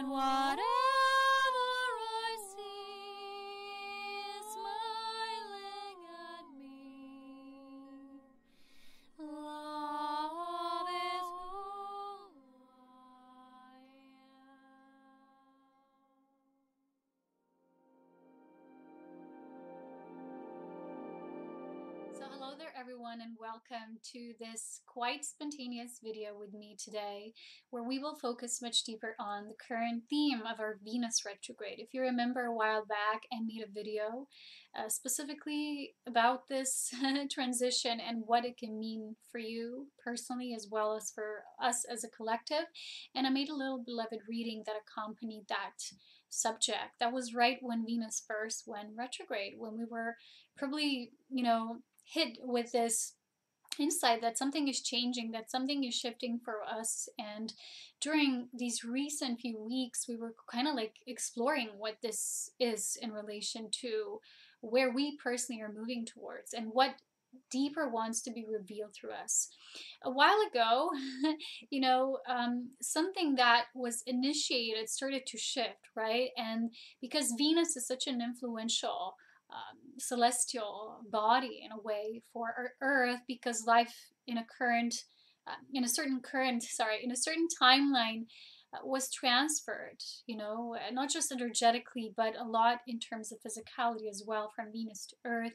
and whatever I see is smiling at me. Love is who I am. So hello there everyone, and welcome to this quite spontaneous video with me today, where we will focus much deeper on the current theme of our Venus retrograde. If you remember, a while back I made a video specifically about this transition and what it can mean for you personally as well as for us as a collective, and I made a little beloved reading that accompanied that subject. That was right when Venus first went retrograde, when we were probably, hit with this insight that something is changing, that something is shifting for us. And during these recent few weeks, we were kind of like exploring what this is in relation to where we personally are moving towards and what deeper wants to be revealed through us. A while ago, something that was initiated started to shift, right? And because Venus is such an influential celestial body in a way for our Earth, because life in a in a certain timeline was transferred, not just energetically, but a lot in terms of physicality as well, from Venus to Earth.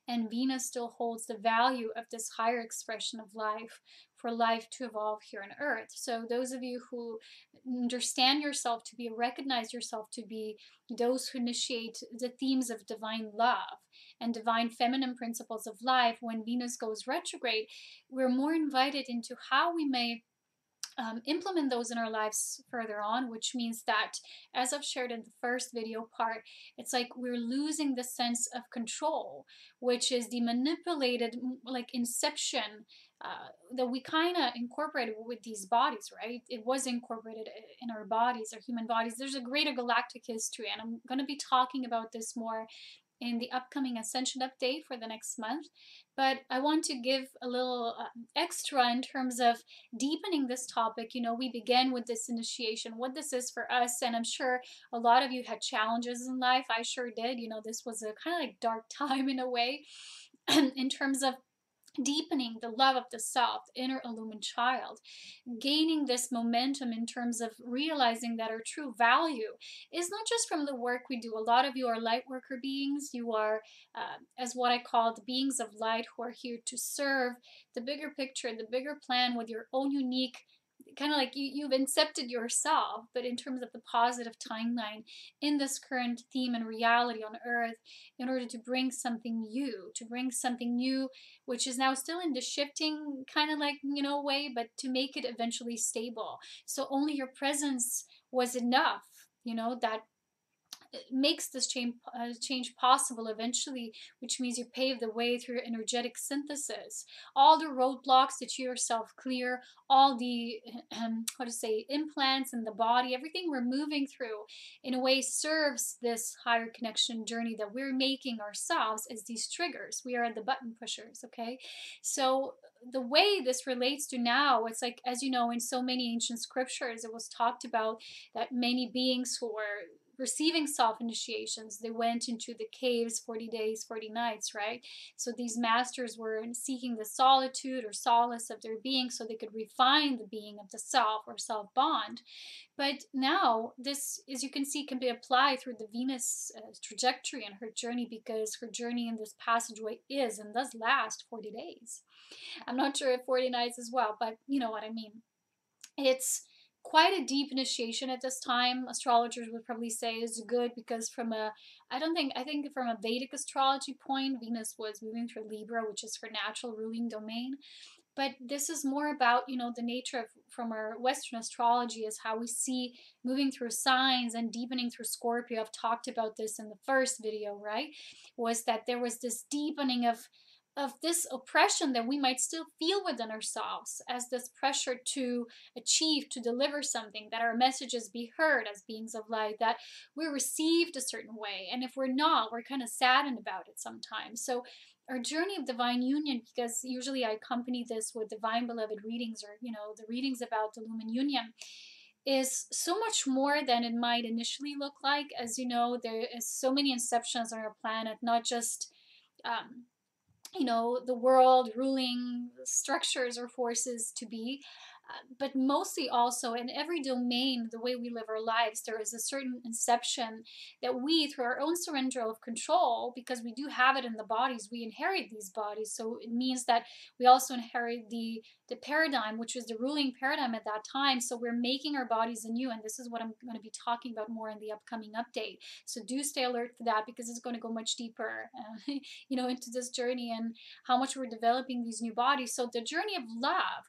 And Venus still holds the value of this higher expression of life, for life to evolve here on Earth. So those of you who understand yourself to be, recognize yourself to be those who initiate the themes of divine love and divine feminine principles of life, when Venus goes retrograde, we're more invited into how we may implement those in our lives further on, which means that, as I've shared in the first video part, it's like we're losing the sense of control, which is the manipulated, like inception, that we kind of incorporated with these bodies, right? It was incorporated in our bodies, our human bodies. There's a greater galactic history, and I'm going to be talking about this more in the upcoming Ascension update for the next month. But I want to give a little extra in terms of deepening this topic. We began with this initiation, what this is for us, and I'm sure a lot of you had challenges in life. I sure did. This was a kind of like dark time in a way in terms of deepening the love of the self, the inner illumined child, gaining this momentum in terms of realizing that our true value is not just from the work we do. A lot of you are light worker beings. You are, as what I call, the beings of light, who are here to serve the bigger picture, the bigger plan, with your own unique, kind of like you've incepted yourself, but in terms of the positive timeline in this current theme and reality on Earth, in order to bring something new, which is now still in the shifting kind of like, way, but to make it eventually stable. So only your presence was enough, that makes this change possible eventually, which means you pave the way through energetic synthesis. All the roadblocks that you yourself clear, all the implants in the body, everything we're moving through in a way serves this higher connection journey that we're making ourselves as these triggers. We are the button pushers, okay? So the way this relates to now, it's like, as you know, in so many ancient scriptures, it was talked about that many beings who were receiving self-initiations, they went into the caves 40 days, 40 nights, right? So these masters were seeking the solitude or solace of their being so they could refine the being of the self or self-bond. But now this, as you can see, can be applied through the Venus trajectory and her journey, because her journey in this passageway is and does last 40 days. I'm not sure if 40 nights as well, but you know what I mean. It's quite a deep initiation at this time. Astrologers would probably say is good, because I think from a Vedic astrology point, Venus was moving through Libra, which is her natural ruling domain. But this is more about, the nature of, from our Western astrology, is how we see moving through signs and deepening through Scorpio. I've talked about this in the first video, right? Was that there was this deepening of this oppression that we might still feel within ourselves, as this pressure to achieve, to deliver something, that our messages be heard as beings of light, that we're received a certain way. And if we're not, we're kind of saddened about it sometimes. So our journey of divine union, because usually I accompany this with divine beloved readings, or, the readings about the lumen union, is so much more than it might initially look like. As you know, there is so many inceptions on our planet, not just um, the world ruling structures or forces to be, but mostly also in every domain, the way we live our lives, there is a certain inception that we, through our own surrender of control, because we do have it in the bodies, we inherit these bodies. So it means that we also inherit the paradigm, which was the ruling paradigm at that time. So we're making our bodies anew, and this is what I'm going to be talking about more in the upcoming update. So do stay alert for that, because it's going to go much deeper, into this journey and how much we're developing these new bodies. So the journey of love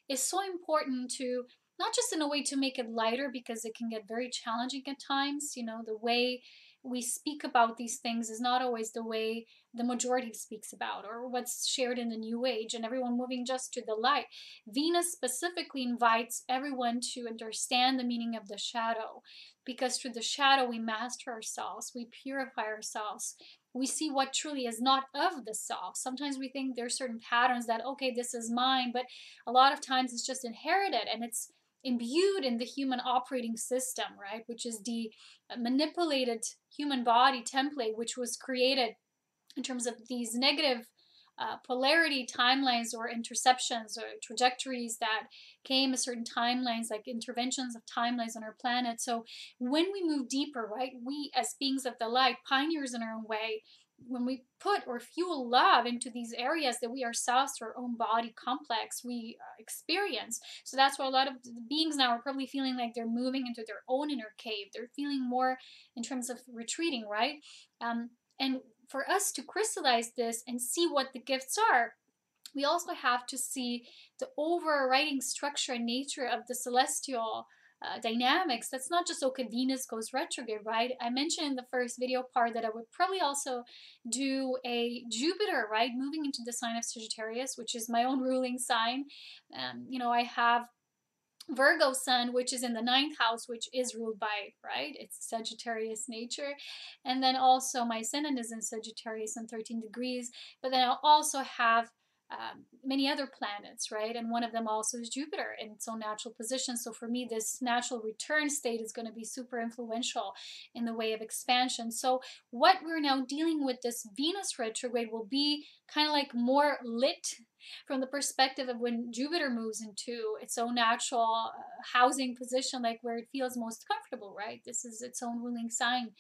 is so important, to not just in a way to make it lighter, because it can get very challenging at times. The way we speak about these things is not always the way the majority speaks about, or what's shared in the new age, and everyone moving just to the light. Venus specifically invites everyone to understand the meaning of the shadow, because through the shadow we master ourselves, we purify ourselves, we see what truly is not of the self. Sometimes we think there's certain patterns that, okay, this is mine, but a lot of times it's just inherited, and it's imbued in the human operating system, right? Which is the manipulated human body template, which was created in terms of these negative polarity timelines or interceptions or trajectories that came at certain timelines, like interventions of timelines on our planet. So when we move deeper, right, we as beings of the light, pioneers in our own way, when we put or fuel love into these areas that we ourselves, through our own body complex, we experience. So that's why a lot of the beings now are probably feeling like they're moving into their own inner cave. They're feeling more in terms of retreating, right? And for us to crystallize this and see what the gifts are, we also have to see the overriding structure and nature of the celestial dynamics. That's not just, okay, Venus goes retrograde, right? I mentioned in the first video part that I would probably also do a Jupiter, right, moving into the sign of Sagittarius, which is my own ruling sign. I have Virgo sun, which is in the ninth house, which is ruled by, right, it's Sagittarius nature. And then also my ascendant is in Sagittarius and 13 degrees. But then I'll also have many other planets, right? And one of them also is Jupiter in its own natural position. So for me, this natural return state is going to be super influential in the way of expansion. So what we're now dealing with, this Venus retrograde, will be kind of like more lit from the perspective of when Jupiter moves into its own natural housing position, like where it feels most comfortable, right? This is its own ruling sign.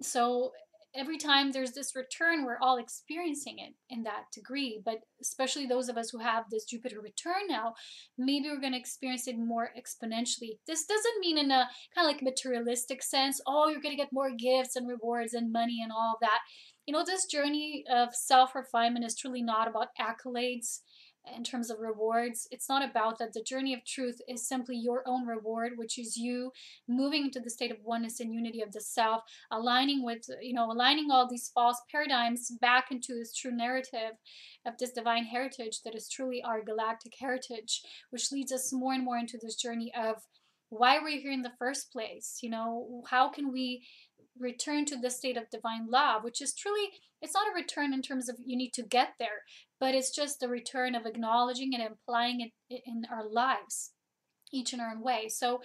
So every time there's this return, we're all experiencing it in that degree. But especially those of us who have this Jupiter return now, maybe we're going to experience it more exponentially. This doesn't mean in a kind of like materialistic sense, oh, you're going to get more gifts and rewards and money and all of that. This journey of self-refinement is truly not about accolades in terms of rewards. It's not about that. The journey of truth is simply your own reward, which is you moving into the state of oneness and unity of the self, aligning with, aligning all these false paradigms back into this true narrative of this divine heritage that is truly our galactic heritage, which leads us more and more into this journey of why we're here in the first place. How can we return to the state of divine love, which is truly, it's not a return in terms of you need to get there, but it's just the return of acknowledging and applying it in our lives, each in our own way. So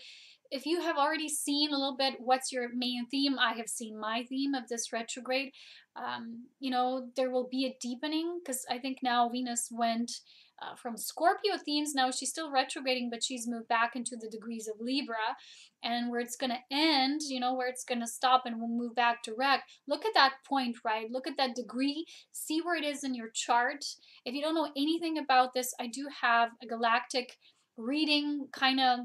if you have already seen a little bit what's your main theme, I have seen my theme of this retrograde. There will be a deepening, because I think now Venus went from Scorpio themes. Now she's still retrograding, but she's moved back into the degrees of Libra. And where it's going to end, where it's going to stop and we'll move back direct. Look at that point, right? Look at that degree. See where it is in your chart. If you don't know anything about this, I do have a galactic reading kind of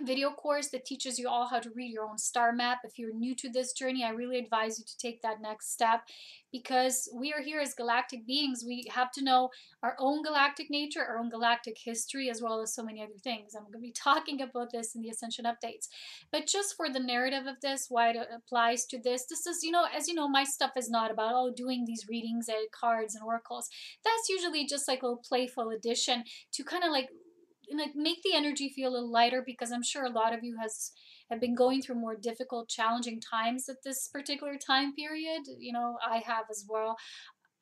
video course that teaches you all how to read your own star map. If you're new to this journey, I really advise you to take that next step, because we are here as galactic beings. We have to know our own galactic nature, our own galactic history, as well as so many other things. I'm going to be talking about this in the Ascension updates. But just for the narrative of this, why it applies to this is, as you know, my stuff is not about, doing these readings and cards and oracles. That's usually just like a little playful addition to kind of like make the energy feel a little lighter, because I'm sure a lot of you have been going through more difficult, challenging times at this particular time period. I have as well.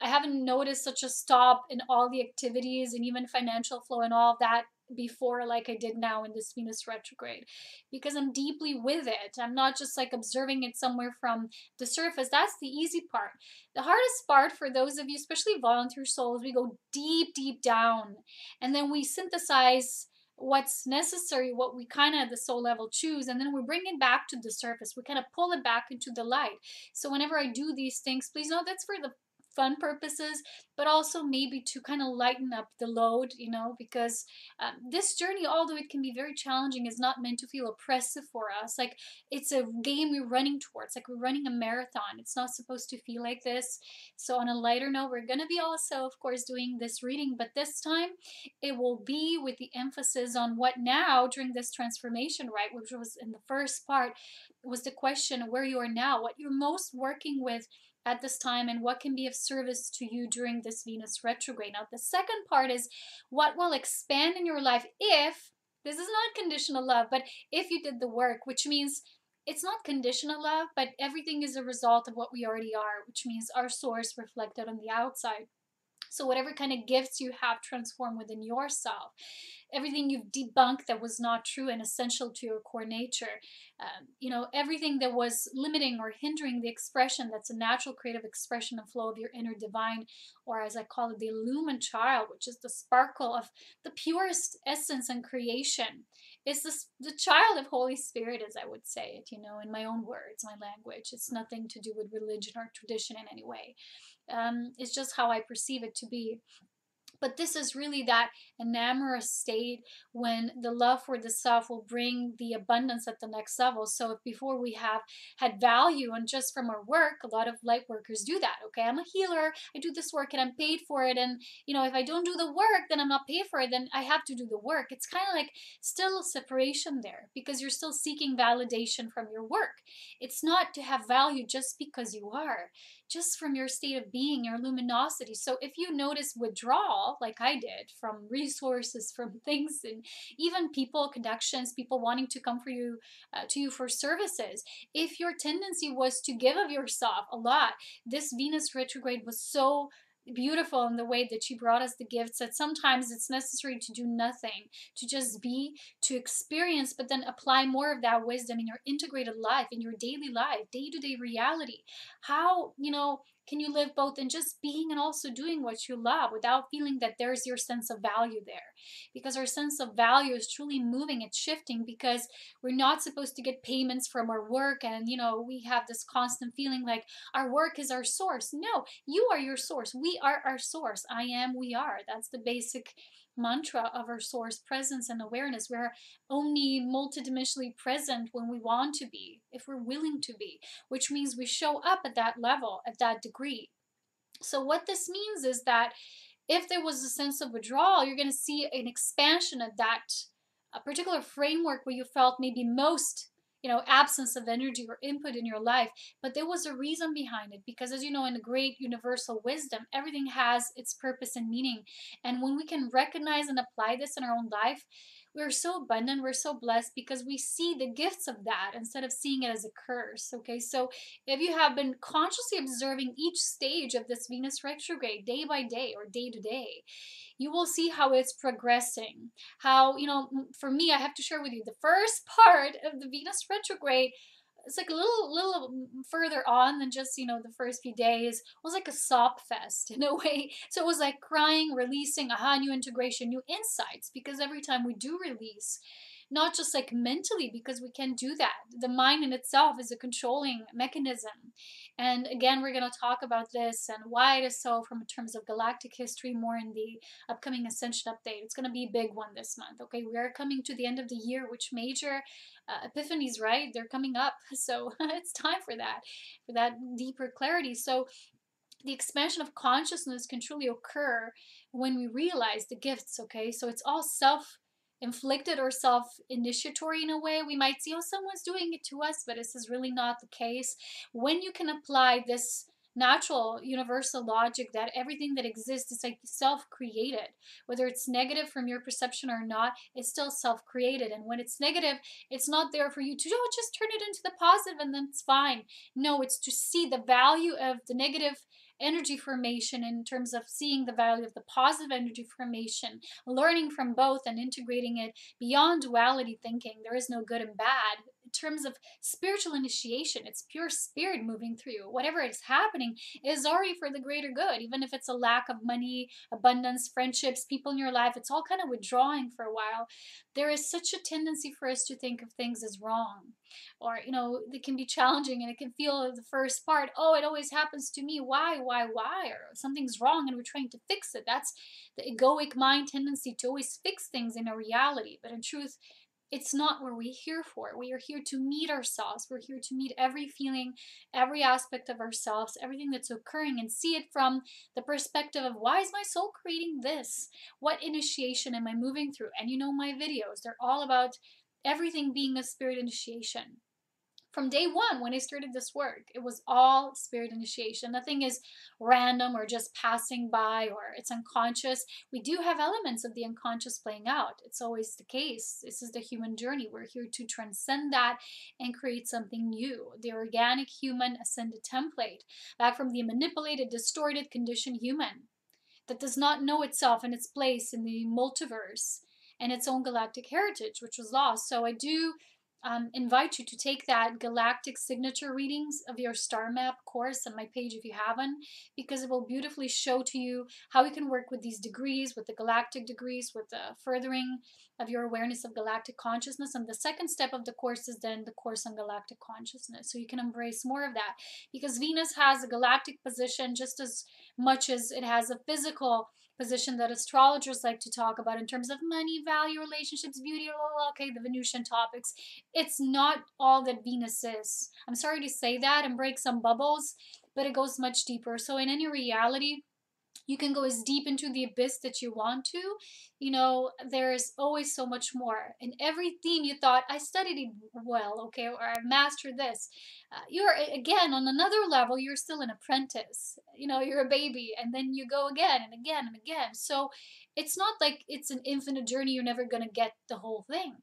I haven't noticed such a stop in all the activities and even financial flow and all of that before like I did now in this Venus retrograde, because I'm deeply with it. I'm not just like observing it somewhere from the surface. That's the easy part. The hardest part for those of you, especially volunteer souls, we go deep, deep down, and then we synthesize what's necessary, what we kind of at the soul level choose, and then we bring it back to the surface. We kind of pull it back into the light. So whenever I do these things, please know that's for the fun purposes, but also maybe to kind of lighten up the load, you know, because this journey, although it can be very challenging, is not meant to feel oppressive for us. Like, it's a game we're running towards, like we're running a marathon. It's not supposed to feel like this. So on a lighter note, we're going to be also, of course, doing this reading, but this time it will be with the emphasis on what now during this transformation, right, which was in the first part, was the question of where you are now, what you're most working with at this time, and what can be of service to you during this Venus retrograde. Now, the second part is what will expand in your life if, this is not conditional love, but if you did the work, which means it's not conditional love, but everything is a result of what we already are, which means our source reflected on the outside. So whatever kind of gifts you have transformed within yourself, everything you've debunked that was not true and essential to your core nature, you know, everything that was limiting or hindering the expression that's a natural creative expression and flow of your inner divine, or as I call it, the illumined child, which is the sparkle of the purest essence and creation. It's the child of Holy Spirit, as I would say it, you know, in my own words, my language. It's nothing to do with religion or tradition in any way. It's just how I perceive it to be. But this is really that enamorous state when the love for the self will bring the abundance at the next level. So if before we have had value and just from our work, a lot of light workers do that. Okay, I'm a healer, I do this work and I'm paid for it. And, you know, if I don't do the work, then I'm not paid for it, then I have to do the work. It's kind of like still a separation there because you're still seeking validation from your work. It's not to have value just because you are, just from your state of being, your luminosity. So if you notice withdrawal, like I did, from resources, from things, and even people, connections, people wanting to come for you, to you for services, if your tendency was to give of yourself a lot, this Venus retrograde was so beautiful in the way that she brought us the gifts that sometimes it's necessary to do nothing, to just be, to experience, but then apply more of that wisdom in your integrated life, in your daily life, day-to-day reality. How, you know, can you live both in just being and also doing what you love without feeling that there's your sense of value there? Because our sense of value is truly moving, it's shifting, because we're not supposed to get payments from our work, and, you know, we have this constant feeling like our work is our source. No, you are your source. We are our source. I am, we are. That's the basic mantra of our source presence and awareness. We're only multidimensionally present when we want to be, if we're willing to be, which means we show up at that level, at that degree. So what this means is that if there was a sense of withdrawal, you're going to see an expansion of that a particular framework where you felt maybe most, you know, absence of energy or input in your life, but there was a reason behind it. Because as you know, in the great universal wisdom, everything has its purpose and meaning. And when we can recognize and apply this in our own life, we're so abundant, we're so blessed, because we see the gifts of that instead of seeing it as a curse. Okay, so if you have been consciously observing each stage of this Venus retrograde day by day or day to day, you will see how it's progressing. How, you know, for me, I have to share with you the first part of the Venus retrograde. It's like a little further on than just, you know, the first few days. It was like a sob fest in a way. So it was like crying, releasing, new integration, new insights, because every time we do release, not just like mentally, because we can do that. The mind in itself is a controlling mechanism. And again, we're going to talk about this and why it is so from terms of galactic history more in the upcoming Ascension update. It's going to be a big one this month. Okay, we are coming to the end of the year, which major epiphanies, right? They're coming up. So it's time for that deeper clarity. So the expansion of consciousness can truly occur when we realize the gifts, okay? So it's all self-inflicted or self-initiatory in a way. We might see, oh, someone's doing it to us, but this is really not the case. When you can apply this natural universal logic that everything that exists is like self-created, whether it's negative from your perception or not, it's still self-created. And when it's negative, it's not there for you to, oh, just turn it into the positive and then it's fine. No, it's to see the value of the negative energy formation in terms of seeing the value of the positive energy formation, learning from both and integrating it beyond duality thinking. There is no good and bad. In terms of spiritual initiation, it's pure spirit moving through you. Whatever is happening is already for the greater good, even if it's a lack of money, abundance, friendships, people in your life. It's all kind of withdrawing for a while. There is such a tendency for us to think of things as wrong, or it can be challenging, and it can feel the first part, oh, it always happens to me, why, or something's wrong and we're trying to fix it. That's the egoic mind tendency to always fix things in a reality. But in truth, it's not what we're here for. We are here to meet ourselves. We're here to meet every feeling, every aspect of ourselves, everything that's occurring, and see it from the perspective of, why is my soul creating this? What initiation am I moving through? And my videos, they're all about everything being a spirit initiation. From day one, when I started this work, it was all spirit initiation. Nothing is random or just passing by, or it's unconscious. We do have elements of the unconscious playing out. It's always the case. This is the human journey. We're here to transcend that and create something new. The organic human ascended template, back from the manipulated, distorted, conditioned human that does not know itself and its place in the multiverse and its own galactic heritage, which was lost. So I do invite you to take that galactic signature readings of your star map course on my page if you haven't, because it will beautifully show to you how you can work with these degrees, with the galactic degrees, with the furthering of your awareness of galactic consciousness. And the second step of the course is then the course on galactic consciousness, so you can embrace more of that, because Venus has a galactic position just as much as it has a physical position that astrologers like to talk about in terms of money, value, relationships, beauty, okay, the Venusian topics. It's not all that Venus is. I'm sorry to say that and break some bubbles, but it goes much deeper. So in any reality, you can go as deep into the abyss that you want to. There's always so much more. In every theme you thought, I studied it well, okay, or I mastered this. You're, again, on another level, you're still an apprentice. You're a baby, and then you go again and again and again. So it's not like it's an infinite journey. You're never going to get the whole thing.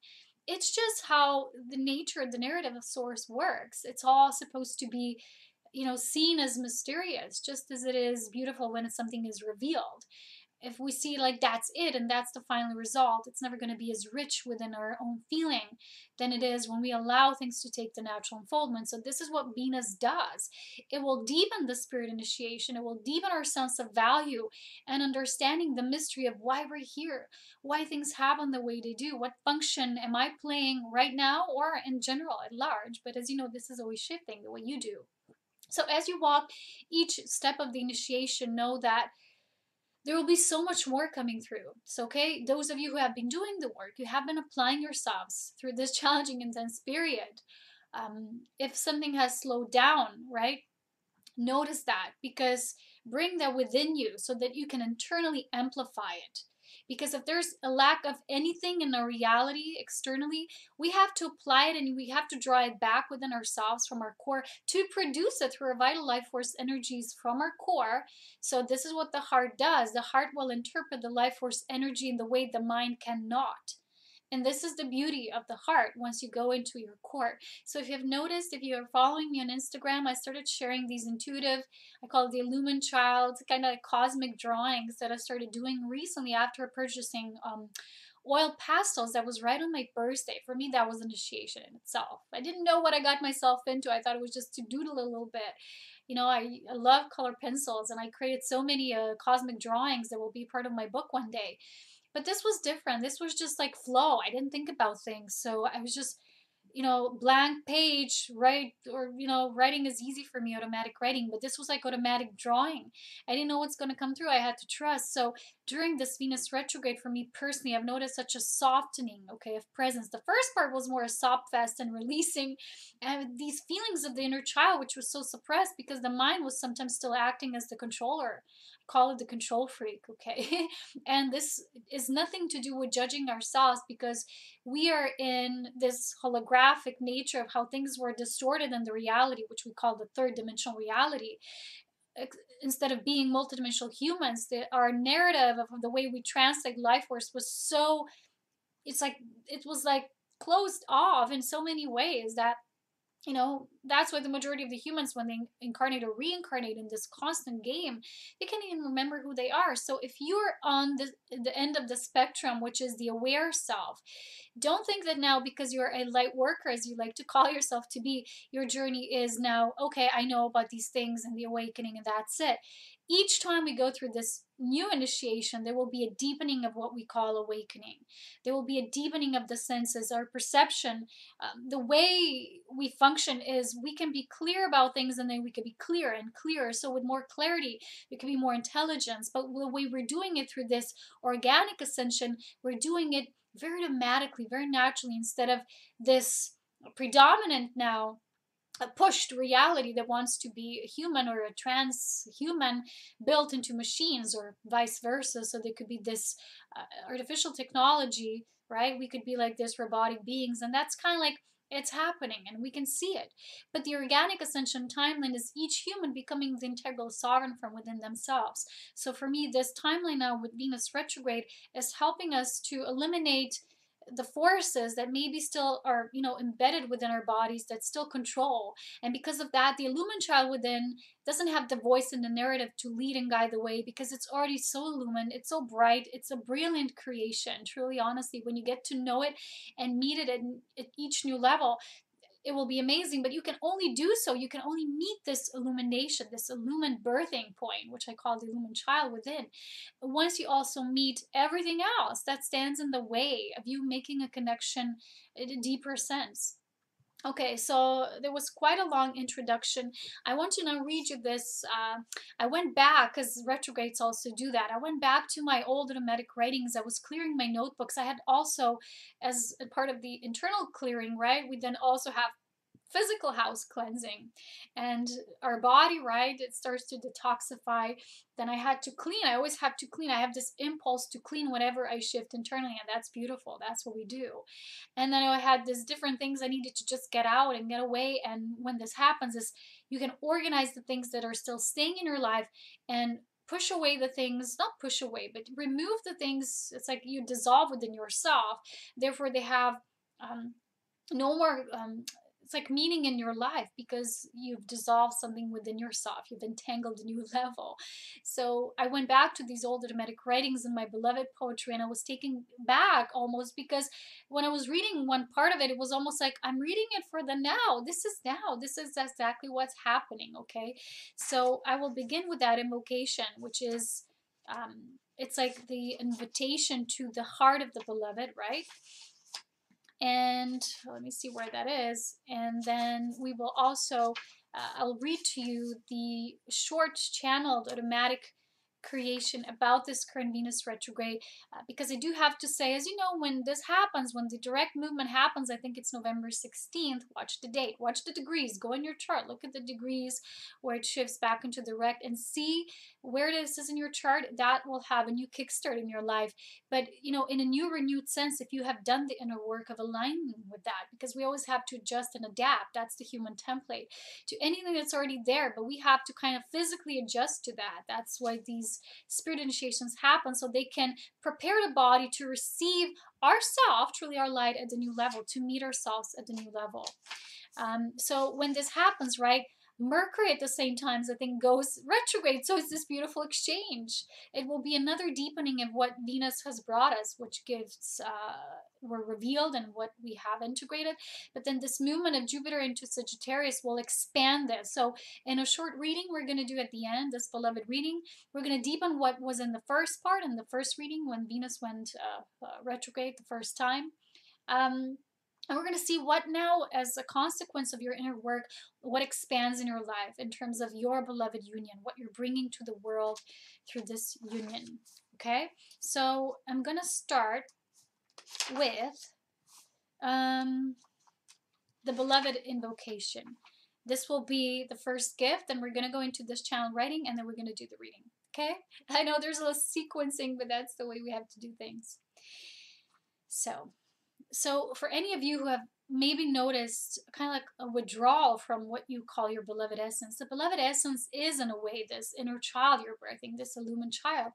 It's just how the nature, the narrative of Source works. It's all supposed to be seen as mysterious, just as it is beautiful when something is revealed. If we see like that's it and that's the final result, it's never going to be as rich within our own feeling than it is when we allow things to take the natural unfoldment. So this is what Venus does. It will deepen the spirit initiation. It will deepen our sense of value and understanding the mystery of why we're here, why things happen the way they do, what function am I playing right now or in general at large. But as you know, this is always shifting the way you do. So as you walk each step of the initiation, know that there will be so much more coming through. So, okay, those of you who have been doing the work, you have been applying yourselves through this challenging, intense period. If something has slowed down, right, notice that, because bring that within you so that you can internally amplify it. Because if there's a lack of anything in our reality externally, we have to apply it and we have to draw it back within ourselves from our core to produce it through our vital life force energies from our core. So this is what the heart does. The heart will interpret the life force energy in the way the mind cannot. And this is the beauty of the heart once you go into your core. So if you've noticed, if you're following me on Instagram, I started sharing these intuitive, I call it the Illumined Child, kind of like cosmic drawings that I started doing recently after purchasing oil pastels that was right on my birthday. For me, that was initiation in itself. I didn't know what I got myself into. I thought it was just to doodle a little bit. I love color pencils, and I created so many cosmic drawings that will be part of my book one day. But this was different. This was just like flow. I didn't think about things. So I was just, blank page, right? Or, writing is easy for me, automatic writing. But this was like automatic drawing. I didn't know what's going to come through. I had to trust. So during this Venus retrograde, for me personally, I've noticed such a softening, okay, of presence. The first part was more a sob fest and releasing these feelings of the inner child, which was so suppressed because the mind was sometimes still acting as the controller. Call it the control freak, okay? And this is nothing to do with judging ourselves, because we are in this holographic nature of how things were distorted in the reality, which we call the third dimensional reality. Instead of being multidimensional humans, our narrative of the way we translate life force was so, it was like closed off in so many ways that that's why the majority of the humans, when they incarnate or reincarnate in this constant game, they can't even remember who they are. So if you're on the end of the spectrum, which is the aware self, don't think that now, because you're a light worker, as you like to call yourself to be, your journey is now, okay, I know about these things and the awakening, and that's it. Each time we go through this new initiation, there will be a deepening of what we call awakening. There will be a deepening of the senses, our perception. The way we function is we can be clear about things, and then we can be clearer and clearer. So with more clarity, there can be more intelligence. But the way we're doing it through this organic ascension, we're doing it very automatically, very naturally, instead of this predominant now a pushed reality that wants to be a human or a transhuman built into machines, or vice versa. So there could be this artificial technology, right? We could be like this robotic beings, and that's kind of like it's happening and we can see it. But the organic ascension timeline is each human becoming the integral sovereign from within themselves. So for me, this timeline now with Venus retrograde is helping us to eliminate the forces that maybe still are, embedded within our bodies, that still control. And because of that, the illumined child within doesn't have the voice in the narrative to lead and guide the way, because it's already so illumined, it's so bright, it's a brilliant creation. Truly, honestly, when you get to know it and meet it at each new level, it will be amazing. But you can only do so, you can only meet this illumination, this illumined birthing point, which I call the illumined child within, once you also meet everything else that stands in the way of you making a connection in a deeper sense. Okay, so there was quite a long introduction. I want to now read you this. I went back, because retrogrades also do that. I went back to my old automatic writings. I was clearing my notebooks. I had also, as a part of the internal clearing, right, we then also have physical house cleansing, and our body, right, it starts to detoxify. Then I had to clean. I always have to clean. I have this impulse to clean whenever I shift internally, and that's beautiful. That's what we do. And then I had these different things I needed to just get out and get away. And when this happens, is you can organize the things that are still staying in your life and push away the things, not push away, but remove the things. It's like you dissolve within yourself. Therefore, they have no more it's like meaning in your life, because you've dissolved something within yourself, you've entangled a new level. So I went back to these old dramatic writings in my beloved poetry, and I was taken back almost, because when I was reading one part of it, it was almost like I'm reading it for the now. This is exactly what's happening. Okay, so I will begin with that invocation, which is it's like the invitation to the heart of the beloved, right? And let me see where that is. And then we will also, I'll read to you the short channeled automatic creation about this current Venus retrograde, because I do have to say, as you know, when this happens, when the direct movement happens, I think it's November 16th, watch the date, watch the degrees, go in your chart, look at the degrees where it shifts back into direct, and see where this is in your chart. That will have a new kickstart in your life. But in a new renewed sense, if you have done the inner work of aligning with that, because we always have to adjust and adapt, that's the human template to anything that's already there, but we have to kind of physically adjust to that. That's why these spirit initiations happen, so they can prepare the body to receive ourself, truly our light, at the new level, to meet ourselves at the new level. So when this happens, right, Mercury at the same time, I think, goes retrograde. So it's this beautiful exchange. It will be another deepening of what Venus has brought us, which gifts were revealed and what we have integrated. But then this movement of Jupiter into Sagittarius will expand this. So in a short reading we're going to do at the end, this beloved reading, we're going to deepen what was in the first part, in the first reading when Venus went retrograde the first time. And we're going to see what now, as a consequence of your inner work, what expands in your life in terms of your beloved union, what you're bringing to the world through this union. Okay, so I'm going to start with the beloved invocation. This will be the first gift, and we're going to go into this channel writing, and then we're going to do the reading. Okay, I know there's a little sequencing, but that's the way we have to do things. So for any of you who have maybe noticed kind of like a withdrawal from what you call your beloved essence, the beloved essence is, in a way, this inner child you're birthing, this illumined child.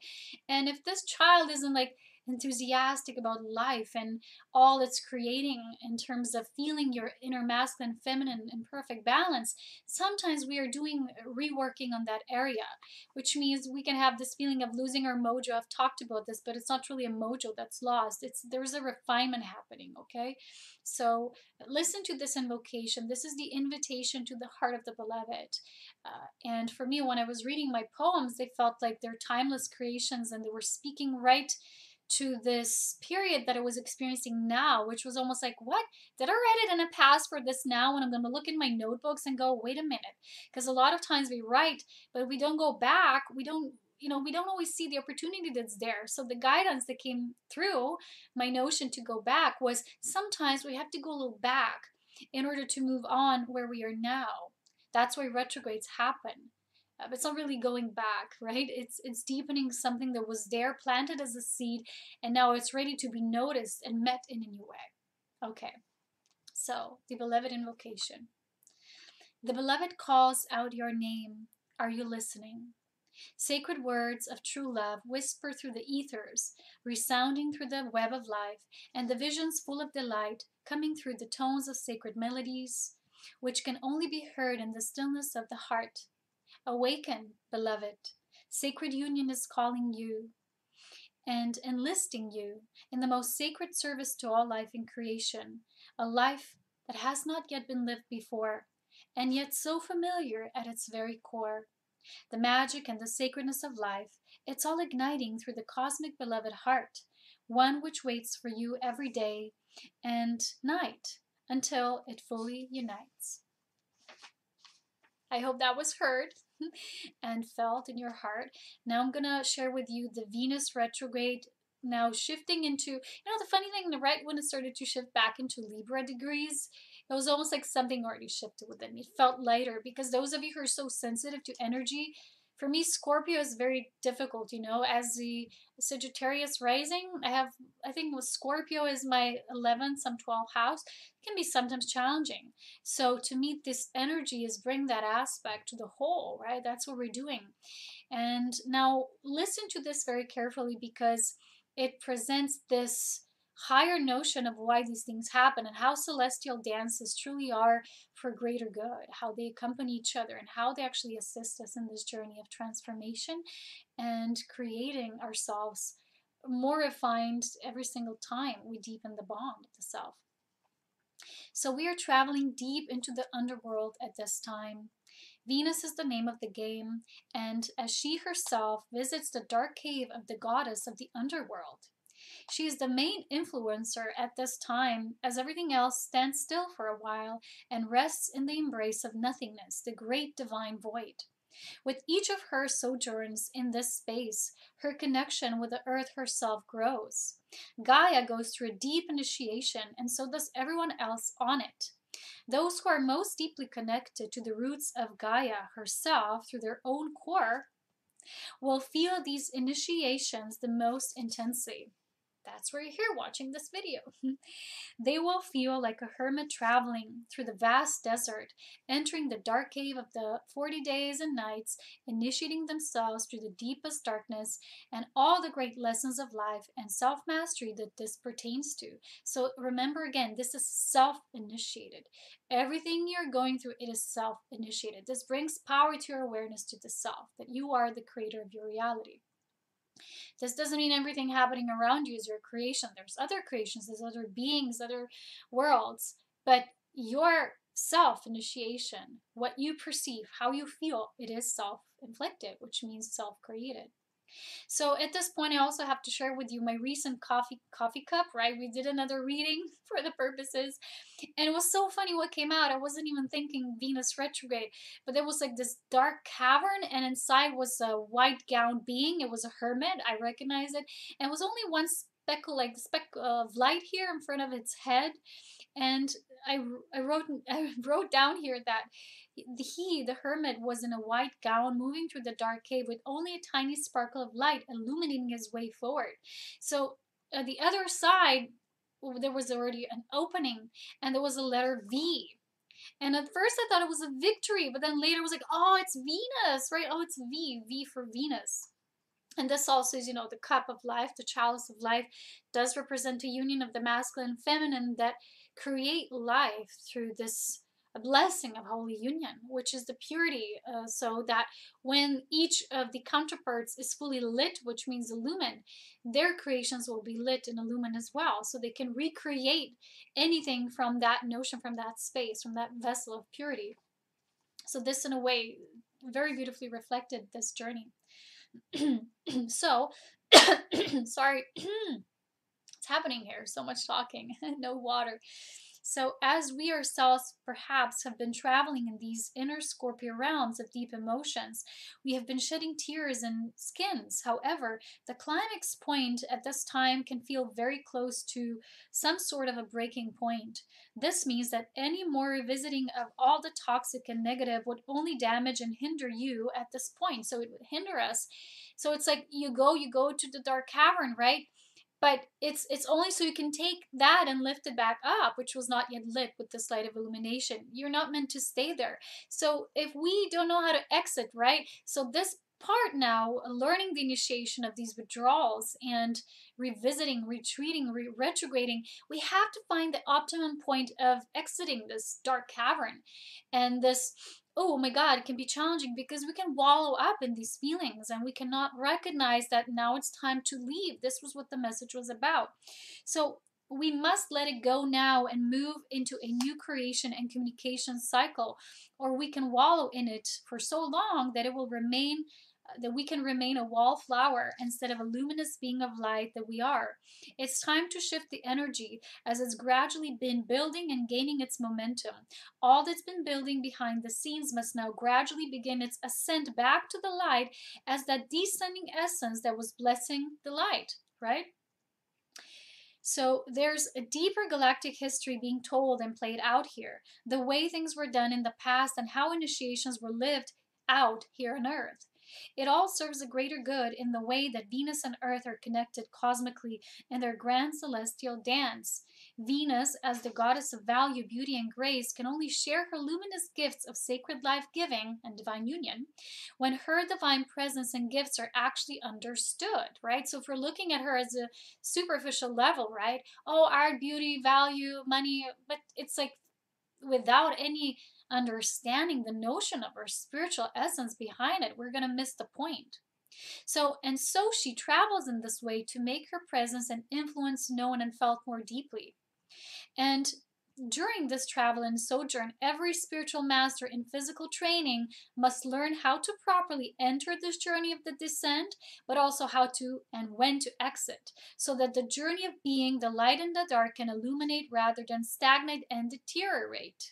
And if this child isn't like enthusiastic about life and all it's creating in terms of feeling your inner masculine, feminine in perfect balance, sometimes we are doing reworking on that area, which means we can have this feeling of losing our mojo. I've talked about this, but it's not really a mojo that's lost. There's a refinement happening, okay? So listen to this invocation. This is the invitation to the heart of the beloved. And for me, when I was reading my poems, they felt like they're timeless creations, and they were speaking right to this period that I was experiencing now, which was almost like, what? Did I write it in a past for this now? And I'm going to look in my notebooks and go, wait a minute. Because a lot of times we write, but we don't go back. We don't, we don't always see the opportunity that's there. So the guidance that came through my notion to go back was sometimes we have to go a little back in order to move on where we are now. That's why retrogrades happen. But it's not really going back, right? It's deepening something that was there, planted as a seed, and now it's ready to be noticed and met in a new way. Okay, so the beloved invocation. The beloved calls out your name. Are you listening? Sacred words of true love whisper through the ethers, resounding through the web of life, and the visions full of delight coming through the tones of sacred melodies, which can only be heard in the stillness of the heart. Awaken, beloved. Sacred union is calling you and enlisting you in the most sacred service to all life in creation, a life that has not yet been lived before, and yet so familiar at its very core. The magic and the sacredness of life, it's all igniting through the cosmic beloved heart, one which waits for you every day and night until it fully unites. I hope that was heard and felt in your heart. Now I'm going to share with you the Venus retrograde now shifting into, the funny thing, right when it started to shift back into Libra degrees, it was almost like something already shifted within me. It felt lighter because those of you who are so sensitive to energy, for me, Scorpio is very difficult, as the Sagittarius rising, I think with Scorpio is my 11th, some 12th house. It can be sometimes challenging. So to meet this energy is bring that aspect to the whole, right? That's what we're doing. And now listen to this very carefully because it presents this higher notion of why these things happen and how celestial dances truly are for greater good, how they accompany each other and how they actually assist us in this journey of transformation and creating ourselves more refined every single time we deepen the bond of the self. So we are traveling deep into the underworld at this time. Venus is the name of the game, and as she herself visits the dark cave of the goddess of the underworld, she is the main influencer at this time, as everything else stands still for a while and rests in the embrace of nothingness, the great divine void. With each of her sojourns in this space, her connection with the earth herself grows. Gaia goes through a deep initiation, and so does everyone else on it. Those who are most deeply connected to the roots of Gaia herself through their own core will feel these initiations the most intensely. That's why you're here watching this video. They will feel like a hermit traveling through the vast desert, entering the dark cave of the 40 days and nights, initiating themselves through the deepest darkness and all the great lessons of life and self-mastery that this pertains to. So remember again, this is self-initiated. Everything you're going through, it is self-initiated. This brings power to your awareness to the self, that you are the creator of your reality. This doesn't mean everything happening around you is your creation. There's other creations, there's other beings, other worlds. But your self-initiation, what you perceive, how you feel, it is self-inflicted, which means self-created. So at this point, I also have to share with you my recent coffee cup, right? We did another reading for the purposes. And it was so funny what came out. I wasn't even thinking Venus retrograde, but there was like this dark cavern, and inside was a white gowned being. It was a hermit. I recognized it. And it was only one speck of light here in front of its head. And I wrote down here that the hermit, was in a white gown moving through the dark cave with only a tiny sparkle of light illuminating his way forward. So the other side, there was already an opening, and there was a letter V. And at first I thought it was a victory, but then later I was like, oh, it's Venus, right? Oh, it's V for Venus. And this also is, you know, the cup of life, the chalice of life, does represent a union of the masculine and feminine that create life through this a blessing of holy union, which is the purity, so that when each of the counterparts is fully lit, which means illumined, their creations will be lit and illumined as well, so they can recreate anything from that notion, from that space, from that vessel of purity. So this, in a way, very beautifully reflected this journey. So, sorry, it's happening here. So much talking, no water. So, as we ourselves perhaps have been traveling in these inner Scorpio realms of deep emotions, we have been shedding tears and skins. However, the climax point at this time can feel very close to some sort of a breaking point. This means that any more revisiting of all the toxic and negative would only damage and hinder you at this point. So, it would hinder us. So, it's like you go to the dark cavern, right? But it's only so you can take that and lift it back up, which was not yet lit with this light of illumination. You're not meant to stay there. So if we don't know how to exit, right? So this part now, learning the initiation of these withdrawals and revisiting, retreating, retrograding, we have to find the optimum point of exiting this dark cavern. And this, oh my God, it can be challenging because we can wallow up in these feelings and we cannot recognize that now it's time to leave. This was what the message was about. So we must let it go now and move into a new creation and communication cycle, or we can wallow in it for so long that it will remain, that we can remain a wallflower instead of a luminous being of light that we are. It's time to shift the energy as it's gradually been building and gaining its momentum. All that's been building behind the scenes must now gradually begin its ascent back to the light as that descending essence that was blessing the light, right? So there's a deeper galactic history being told and played out here, the way things were done in the past and how initiations were lived out here on Earth. It all serves a greater good in the way that Venus and Earth are connected cosmically in their grand celestial dance. Venus, as the goddess of value, beauty, and grace, can only share her luminous gifts of sacred life giving and divine union when her divine presence and gifts are actually understood, right? So if we're looking at her as a superficial level, right? Oh, art, beauty, value, money, but it's like without any understanding the notion of her spiritual essence behind it, we're going to miss the point. So, and so she travels in this way to make her presence and influence known and felt more deeply. And during this travel and sojourn, every spiritual master in physical training must learn how to properly enter this journey of the descent, but also how to and when to exit, so that the journey of being the light in the dark can illuminate rather than stagnate and deteriorate.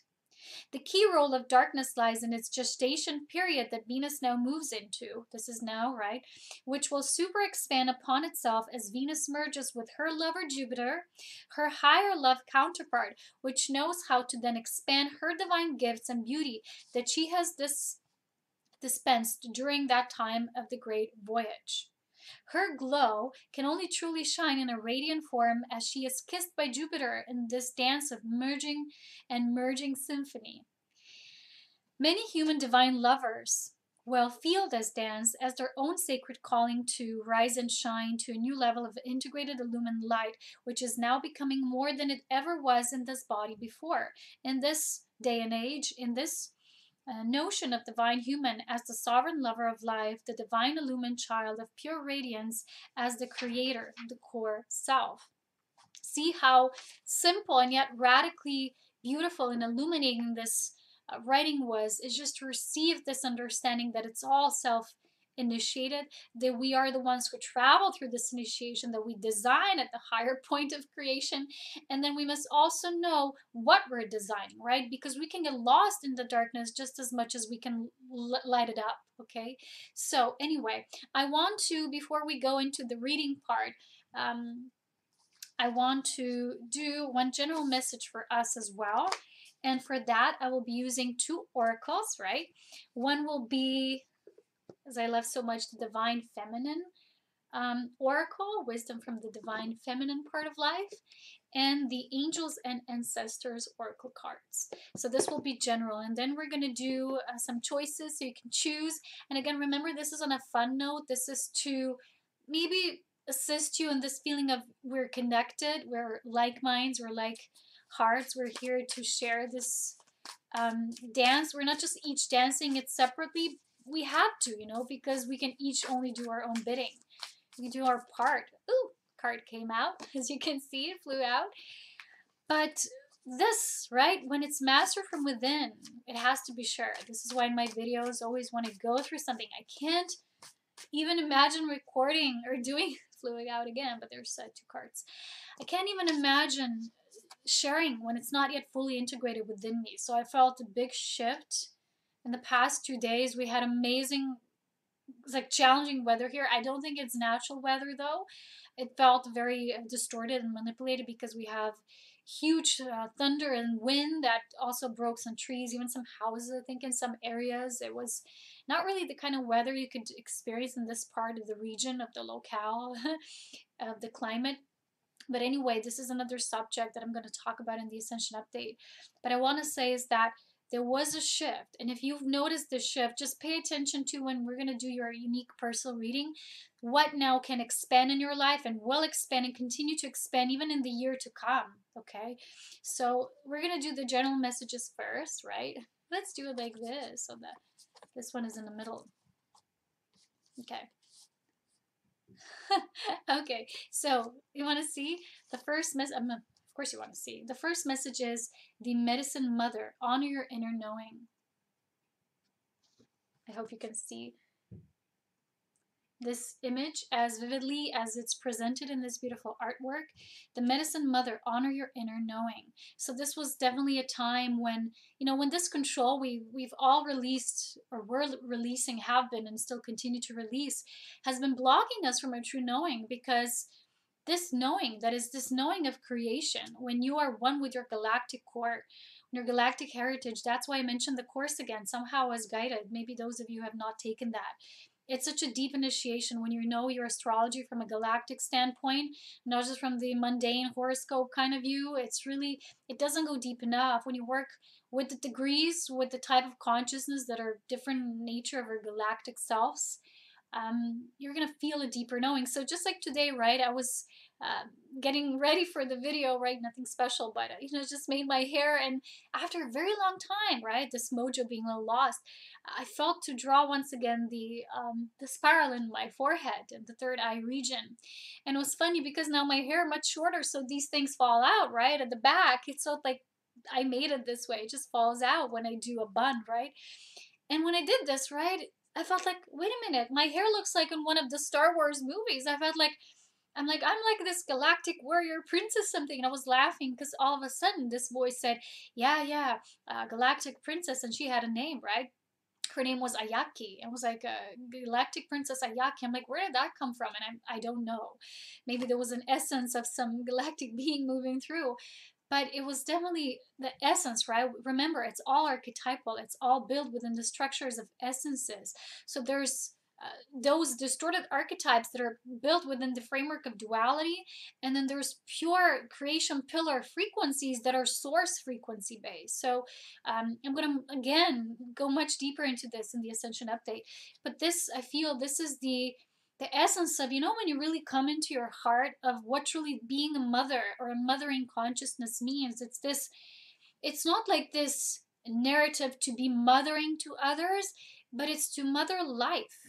The key role of darkness lies in its gestation period that Venus now moves into. This is now, right? Which will super expand upon itself as Venus merges with her lover Jupiter, her higher love counterpart, which knows how to then expand her divine gifts and beauty that she has dispensed during that time of the great voyage. Her glow can only truly shine in a radiant form as she is kissed by Jupiter in this dance of merging and merging symphony. Many human divine lovers will feel this dance as their own sacred calling to rise and shine to a new level of integrated illumined light, which is now becoming more than it ever was in this body before. In this day and age, in this notion of divine human as the sovereign lover of life, the divine illumined child of pure radiance as the creator, the core self. See how simple and yet radically beautiful and illuminating this writing was, is just to receive this understanding that it's all self initiated, that we are the ones who travel through this initiation, that we design at the higher point of creation, and then we must also know what we're designing, right? Because we can get lost in the darkness just as much as we can light it up, okay? So anyway, I want to, before we go into the reading part, I want to do one general message for us as well. And for that, I will be using two oracles, right? One will be, as I love so much, the Divine Feminine Oracle, wisdom from the Divine Feminine part of life, and the Angels and Ancestors Oracle cards. So this will be general, and then we're going to do some choices so you can choose. And again, remember, this is on a fun note. This is to maybe assist you in this feeling of we're connected, we're like minds, we're like hearts, we're here to share this dance. We're not just each dancing it separately. We have to, you know, because we can each only do our own bidding. We do our part. Ooh, card came out. As you can see, it flew out. But this, right, when it's mastered from within, it has to be shared. This is why in my videos, I always want to go through something. I can't even imagine recording or doing flew out again, but there's two cards. I can't even imagine sharing when it's not yet fully integrated within me. So I felt a big shift in the past 2 days. We had amazing, like challenging weather here. I don't think it's natural weather though. It felt very distorted and manipulated because we have huge thunder and wind that also broke some trees, even some houses. I think in some areas it was not really the kind of weather you could experience in this part of the region of the locale of the climate. But anyway, this is another subject that I'm going to talk about in the Ascension update. But I want to say is that there was a shift. And if you've noticed this shift, just pay attention to when we're going to do your unique personal reading. What now can expand in your life and will expand and continue to expand even in the year to come. Okay. So we're going to do the general messages first, right? Let's do it like this so that this one is in the middle. Okay. Okay, so you want to see the first message? Of course, you want to see. The first message is the medicine mother. Honor your inner knowing. I hope you can see this image as vividly as it's presented in this beautiful artwork. The medicine mother, honor your inner knowing. So this was definitely a time when, you know, when this control we've all released, or we're releasing, have been and still continue to release, has been blocking us from our true knowing, because this knowing, that is this knowing of creation, when you are one with your galactic core, your galactic heritage. That's why I mentioned the course again, somehow as guided. Maybe those of you have not taken that. It's such a deep initiation when you know your astrology from a galactic standpoint, not just from the mundane horoscope kind of view. It's really, it doesn't go deep enough. When you work with the degrees, with the type of consciousness that are different in nature of our galactic selves, you're gonna feel a deeper knowing. So just like today, right, I was getting ready for the video, right, nothing special, but you know, just made my hair, and after a very long time, right, this mojo being a little lost, I felt to draw once again the spiral in my forehead and the third eye region. And it was funny because now my hair much shorter, so these things fall out, right, at the back. It's so like I made it this way. It just falls out when I do a bun, right? And when I did this, right, I felt like, wait a minute, my hair looks like in one of the Star Wars movies. I felt like, I'm like this galactic warrior princess something. And I was laughing because all of a sudden this voice said, yeah, galactic princess. And she had a name, right? Her name was Ayaki. It was like a galactic princess Ayaki. I'm like, where did that come from? And I don't know. Maybe there was an essence of some galactic being moving through. But it was definitely the essence, right? Remember, it's all archetypal. It's all built within the structures of essences. So there's those distorted archetypes that are built within the framework of duality, and then there's pure creation pillar frequencies that are source frequency based. So I'm going to again go much deeper into this in the Ascension update, but this, I feel this is the essence of, you know, when you really come into your heart of what truly being a mother or a mothering consciousness means. It's this, it's not like this narrative to be mothering to others, but it's to mother life.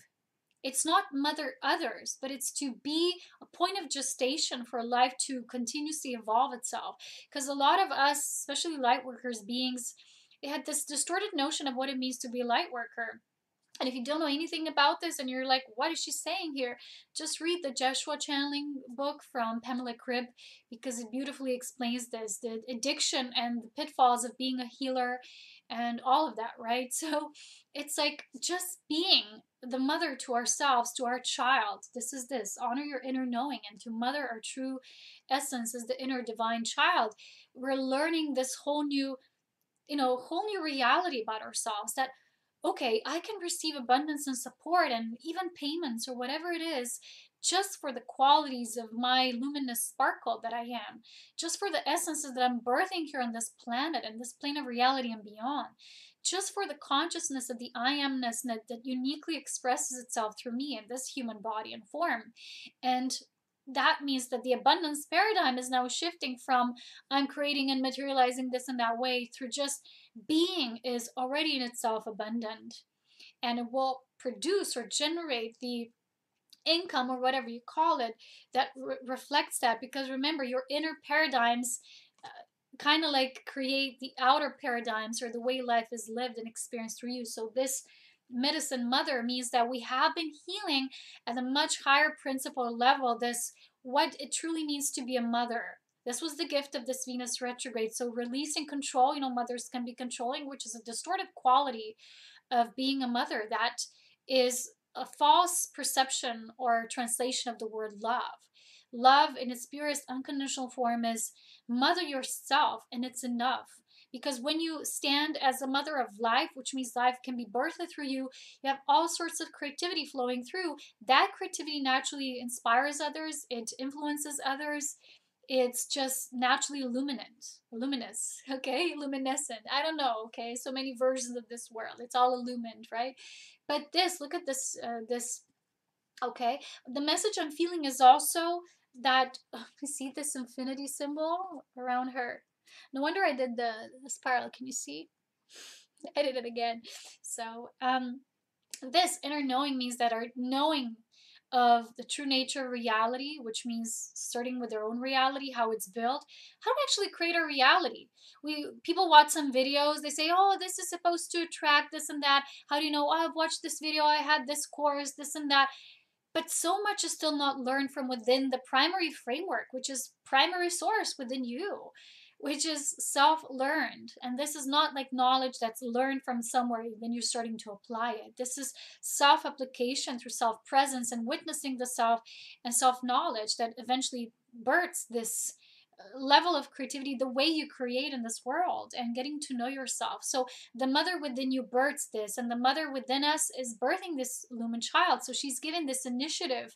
It's not mother others, but it's to be a point of gestation for life to continuously evolve itself. Because a lot of us, especially light workers beings, they had this distorted notion of what it means to be a light worker. And if you don't know anything about this and you're like, what is she saying here? Just read the Joshua channeling book from Pamela Cribb, because it beautifully explains this, the addiction and the pitfalls of being a healer and all of that, right? So it's like just being the mother to ourselves, to our child. This is this, honor your inner knowing, and to mother our true essence as the inner divine child. We're learning this whole new, you know, whole new reality about ourselves, that okay, I can receive abundance and support and even payments or whatever it is just for the qualities of my luminous sparkle that I am, just for the essences that I'm birthing here on this planet and this plane of reality and beyond, just for the consciousness of the I amness that uniquely expresses itself through me in this human body and form. And that means that the abundance paradigm is now shifting from I'm creating and materializing this in that way through just being is already in itself abundant, and it will produce or generate the income or whatever you call it that reflects that, because remember, your inner paradigms uh, kind of like create the outer paradigms or the way life is lived and experienced through you. So this medicine mother means that we have been healing at a much higher principle level this what it truly means to be a mother. This was the gift of this Venus retrograde. So releasing control, mothers can be controlling, which is a distorted quality of being a mother. That is a false perception or translation of the word love. Love in its purest unconditional form is mother yourself, and it's enough. Because when you stand as a mother of life, which means life can be birthed through you, you have all sorts of creativity flowing through. That creativity naturally inspires others, it influences others, it's just naturally luminous, okay, luminescent. I don't know, okay, so many versions of this world. It's all illumined, right? But look at this, okay. The message I'm feeling is also that you see this infinity symbol around her. No wonder I did the spiral. Can you see? I did it again. So this inner knowing means that our knowing of the true nature of reality, which means starting with their own reality, how it's built, how to actually create a reality. People watch some videos, they say, oh, this is supposed to attract this and that. How do you know? Oh, I've watched this video, I had this course, this and that. But so much is still not learned from within the primary framework, which is primary source within you, which is self-learned. And this is not like knowledge that's learned from somewhere, then you're starting to apply it. This is self-application through self-presence and witnessing the self and self-knowledge that eventually births this level of creativity, the way you create in this world, and getting to know yourself. So the mother within you births this, and the mother within us is birthing this lumen child. So she's given this initiative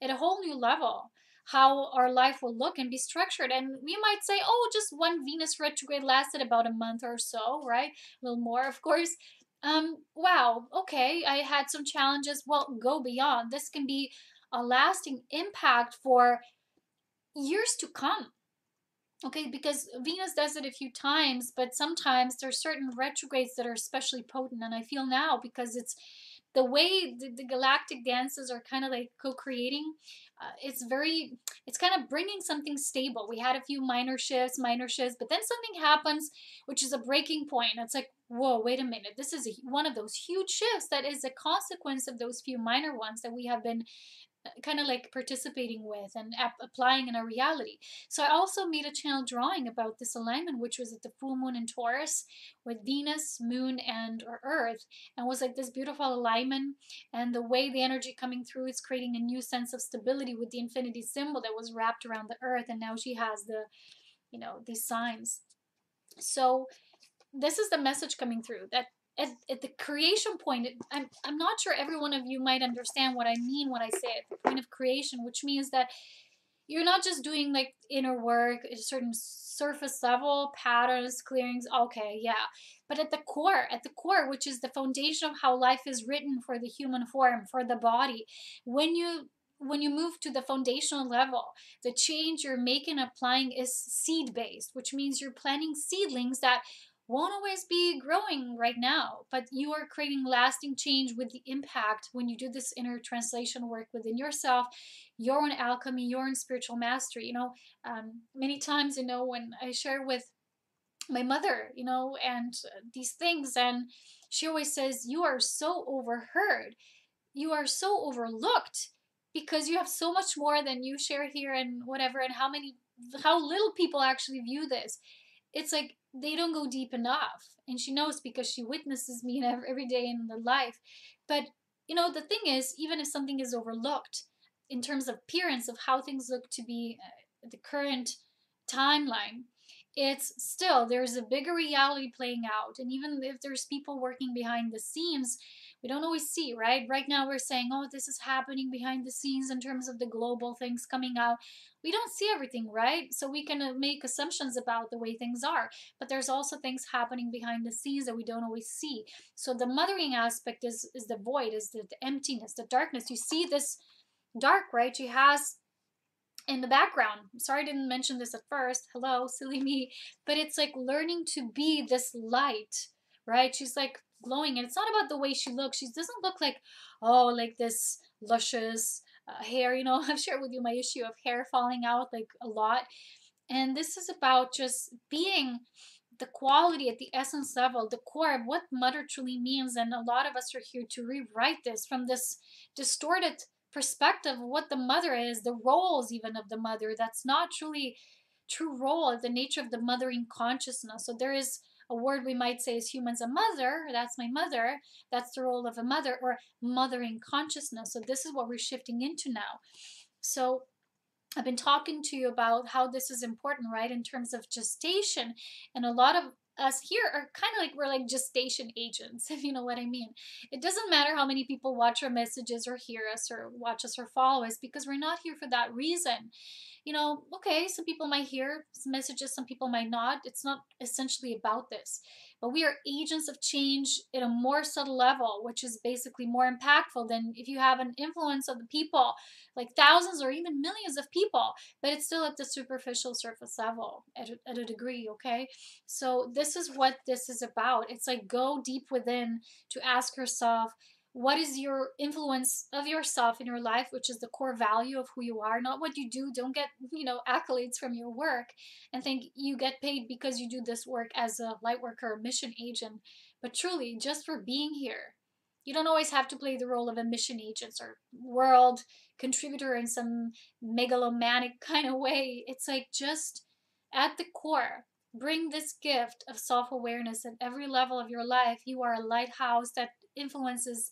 at a whole new level, how our life will look and be structured. And we might say, oh, just one Venus retrograde lasted about a month or so, right? A little more, of course. Wow, okay, I had some challenges. Well, go beyond. This can be a lasting impact for years to come. Okay, because Venus does it a few times, but sometimes there's certain retrogrades that are especially potent. And I feel now, because it's the way the galactic dances are kind of like co-creating, it's kind of bringing something stable. We had a few minor shifts, but then something happens, which is a breaking point. It's like, whoa, wait a minute. This is one of those huge shifts that is a consequence of those few minor ones that we have been kind of like participating with and applying in our reality. So I also made a channel drawing about this alignment, which was at the full moon in Taurus with Venus, moon, and or Earth, and was like this beautiful alignment. And the way the energy coming through is creating a new sense of stability with the infinity symbol that was wrapped around the Earth, and now she has these signs. So this is the message coming through, that at the creation point, I'm not sure every one of you might understand what I mean when I say at the point of creation, which means that you're not just doing like inner work at a certain surface level, patterns, clearings, okay, yeah. But at the core, which is the foundation of how life is written for the human form, for the body, when you move to the foundational level, the change you're making, applying is seed based, which means you're planting seedlings that won't always be growing right now, but you are creating lasting change with the impact when you do this inner translation work within yourself, your own alchemy, your own spiritual mastery. Many times, when I share with my mother, and these things, and she always says, you are so overheard, you are so overlooked, because you have so much more than you share here and whatever, and how little people actually view this. It's like they don't go deep enough. And she knows, because she witnesses me every day in the life. But the thing is, even if something is overlooked in terms of appearance of how things look to be the current timeline, it's still, there's a bigger reality playing out. And even if there's people working behind the scenes, we don't always see, right? Right now we're saying, oh, this is happening behind the scenes in terms of the global things coming out. We don't see everything, right? So we can make assumptions about the way things are, but there's also things happening behind the scenes that we don't always see. So the mothering aspect is the void, is the emptiness, the darkness. You see this dark, right? She has in the background. Sorry I didn't mention this at first. Hello, silly me. But it's like learning to be this light, right? She's like glowing, and it's not about the way she looks. She doesn't look like, oh, like this luscious hair. You know, I've shared with you my issue of hair falling out like a lot. And this is about just being the quality at the essence level, the core of what mother truly means. And a lot of us are here to rewrite this from this distorted perspective of what the mother is, the roles even of the mother. That's not truly true role, the nature of the mothering consciousness. So there is a word we might say as humans, a mother, that's my mother, that's the role of a mother, or mothering consciousness. So this is what we're shifting into now. So I've been talking to you about how this is important, right, in terms of gestation. And a lot of us here are kind of like, we're like gestation agents, if you know what I mean. It doesn't matter how many people watch our messages or hear us or watch us or follow us, because we're not here for that reason. You know, okay, some people might hear some messages, some people might not. It's not essentially about this. But we are agents of change at a more subtle level, which is basically more impactful than if you have an influence of the people, like thousands or even millions of people, but it's still at the superficial surface level at a degree, okay? So this is what this is about. It's like go deep within to ask yourself, what is your influence of yourself in your life, which is the core value of who you are, not what you do. Don't get, accolades from your work and think you get paid because you do this work as a light worker or mission agent, but truly just for being here. You don't always have to play the role of a mission agent or world contributor in some megalomanic kind of way. It's like just at the core, bring this gift of self awareness at every level of your life. You are a lighthouse that influences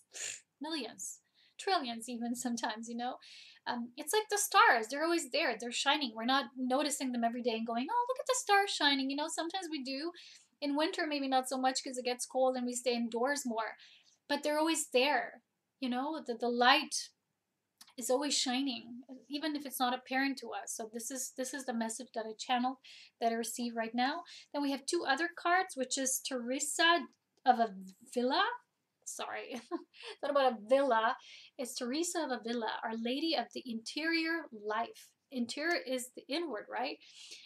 millions, trillions, even sometimes, it's like the stars. They're always there. They're shining. We're not noticing them every day and going, oh, look at the stars shining. Sometimes we do. In winter, maybe not so much because it gets cold and we stay indoors more. But they're always there. The light is always shining, even if it's not apparent to us. So this is the message that I channeled, that I receive right now. Then we have two other cards, which is Teresa of Avila. Sorry, not about a villa. It's Teresa of Avila, Our Lady of the Interior Life. Interior is the inward, right?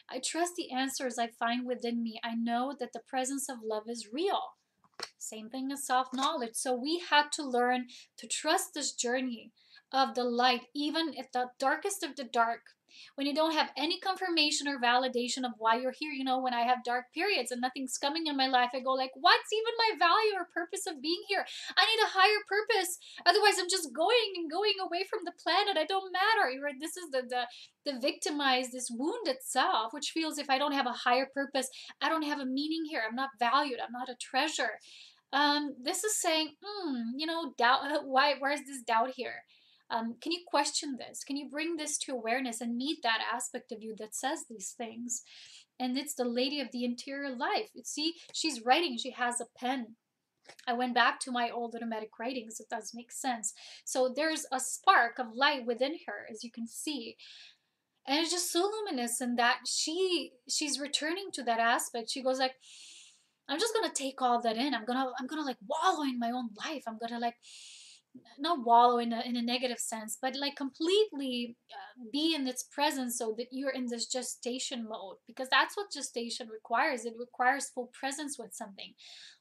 I trust the answers I find within me. I know that the presence of love is real. Same thing as self-knowledge. So we had to learn to trust this journey of the light, even at the darkest of the dark, when you don't have any confirmation or validation of why you're here. When I have dark periods and nothing's coming in my life, I go like, what's even my value or purpose of being here? I need a higher purpose. Otherwise, I'm just going and going away from the planet. I don't matter. Right? This is the victimized, this wound itself, which feels if I don't have a higher purpose, I don't have a meaning here. I'm not valued. I'm not a treasure. This is saying, doubt. Where's this doubt here? Can you question this? Can you bring this to awareness and meet that aspect of you that says these things? And it's the Lady of the Interior Life. See, she's writing. She has a pen. I went back to my old automatic writings. It does make sense. So there's a spark of light within her, as you can see. And it's just so luminous, and that she's returning to that aspect. She goes like, I'm just gonna take all that in. I'm gonna like wallow in my own life. I'm gonna like not wallow in a negative sense, but like completely be in its presence, so that you're in this gestation mode, because that's what gestation requires. It requires full presence with something,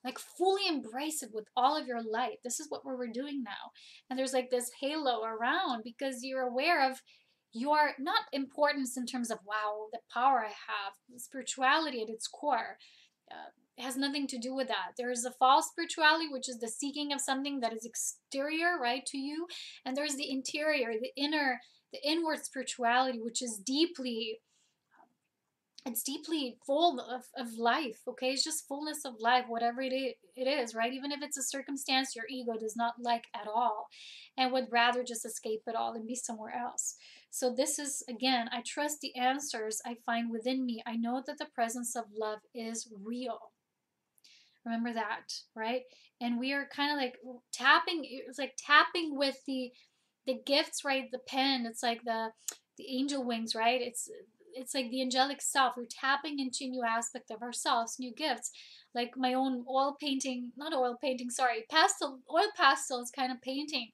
like fully embrace it with all of your light. This is what we're doing now. And there's like this halo around, because you're aware of your not importance in terms of, wow, the power I have. Spirituality at its core has nothing to do with that. There is a false spirituality, which is the seeking of something that is exterior, right, to you. And there's the interior, the inner, the inward spirituality, which is deeply, it's deeply full of life, okay? It's just fullness of life, whatever it is, right? Even if it's a circumstance your ego does not like at all and would rather just escape it all and be somewhere else. So this is, again, I trust the answers I find within me. I know that the presence of love is real. Remember that, right? And we are kind of like tapping, it's like tapping with the gifts, right? The pen, it's like the angel wings, right? It's like the angelic self. We're tapping into a new aspect of ourselves, new gifts. Like my own oil painting, not oil painting, sorry, oil pastels kind of painting.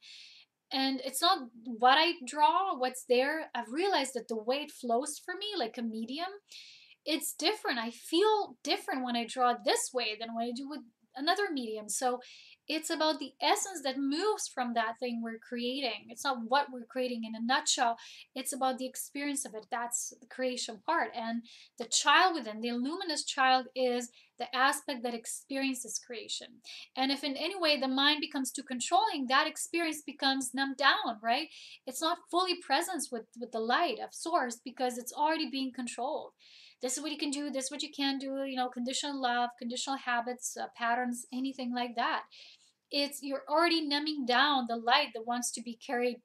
And it's not what I draw, what's there. I've realized that the way it flows for me, like a medium, it's different. I feel different when I draw this way than when I do with another medium. So it's about the essence that moves from that thing we're creating. It's not what we're creating in a nutshell. It's about the experience of it. That's the creation part. And the child within, the luminous child, is the aspect that experiences creation. And if in any way the mind becomes too controlling, that experience becomes numbed down, right? It's not fully present with the light of source because it's already being controlled. This is what you can do, this is what you can't do, conditional love, conditional habits, patterns, anything like that. It's, you're already numbing down the light that wants to be carried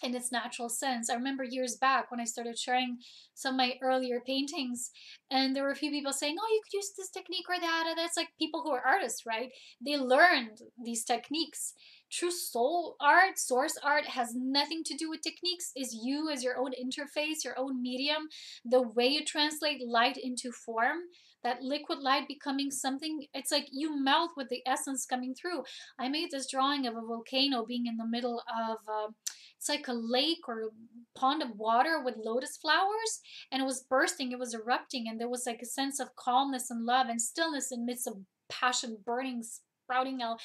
in its natural sense. I remember years back when I started sharing some of my earlier paintings, and there were a few people saying, "Oh, you could use this technique or that." And that's like people who are artists, right? They learned these techniques. True soul art, source art, has nothing to do with techniques. Is you as your own interface, your own medium, the way you translate light into form. That liquid light becoming something, it's like you melt with the essence coming through. I made this drawing of a volcano being in the middle of it's like a lake or a pond of water with lotus flowers, and it was bursting, it was erupting, and there was like a sense of calmness and love and stillness in midst of passion burning, sprouting out.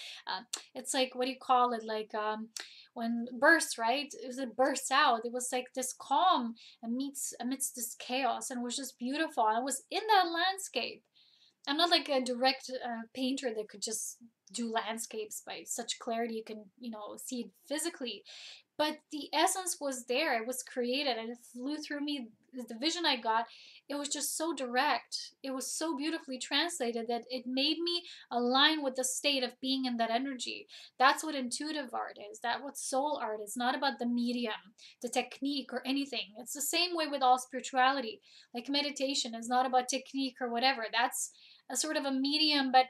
It's like, what do you call it, like when bursts, right? It bursts out. It was like this calm amidst this chaos, and it was just beautiful. I was in that landscape. I'm not like a direct painter that could just do landscapes by such clarity. You can, see it physically, but the essence was there. It was created and it flew through me. The vision I got, it was just so direct. It was so beautifully translated that it made me align with the state of being in that energy. That's what intuitive art is. That's what soul art is. Not about the medium, the technique, or anything. It's the same way with all spirituality. Like meditation is not about technique or whatever. That's a sort of a medium, but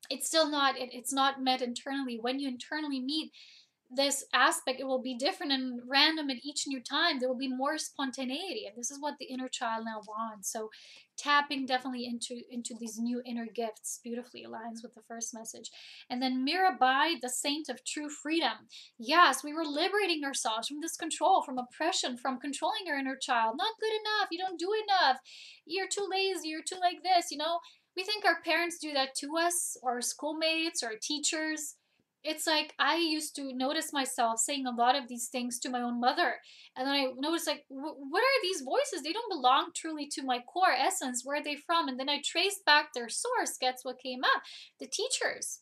it's still not, it's not met internally. When you internally meet this aspect, it will be different and random at each new time. There will be more spontaneity, and this is what the inner child now wants. So tapping definitely into these new inner gifts beautifully aligns with the first message. And then Mirabai, the saint of true freedom. Yes, we were liberating ourselves from this control, from oppression, from controlling our inner child. Not good enough, you don't do enough, you're too lazy, you're too like this. We think our parents do that to us, or our schoolmates, or teachers. It's like I used to notice myself saying a lot of these things to my own mother, and then I noticed, like, what are these voices? They don't belong truly to my core essence. Where are they from? And then I traced back their source. Guess what came up? The teachers.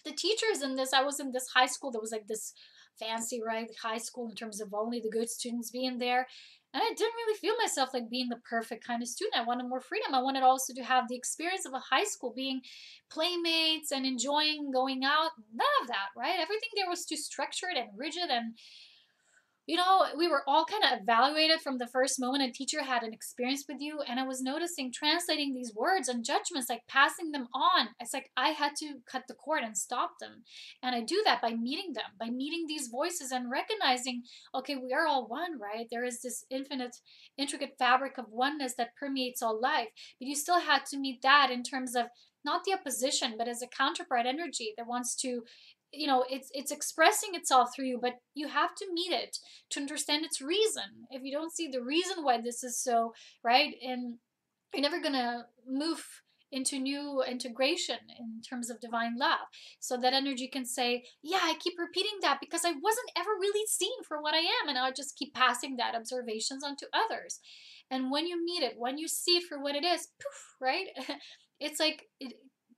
The teachers in this. I was in this high school that was like this fancy, right, high school in terms of only the good students being there. And I didn't really feel myself like being the perfect kind of student. I wanted more freedom. I wanted also to have the experience of a high school, being playmates and enjoying going out. None of that, right? Everything there was too structured and rigid, and we were all kind of evaluated from the first moment a teacher had an experience with you. And I was noticing, translating these words and judgments, like passing them on. It's like I had to cut the cord and stop them. And I do that by meeting them, by meeting these voices and recognizing, okay, we are all one, right? There is this infinite, intricate fabric of oneness that permeates all life. But you still had to meet that in terms of not the opposition, but as a counterpart energy that wants to, it's expressing itself through you, but you have to meet it to understand its reason. If you don't see the reason why this is so, right, and you're never gonna move into new integration in terms of divine love. So that energy can say, yeah, I keep repeating that because I wasn't ever really seen for what I am, and I'll just keep passing that observations onto others. And when you meet it, when you see it for what it is, poof, right? It's like it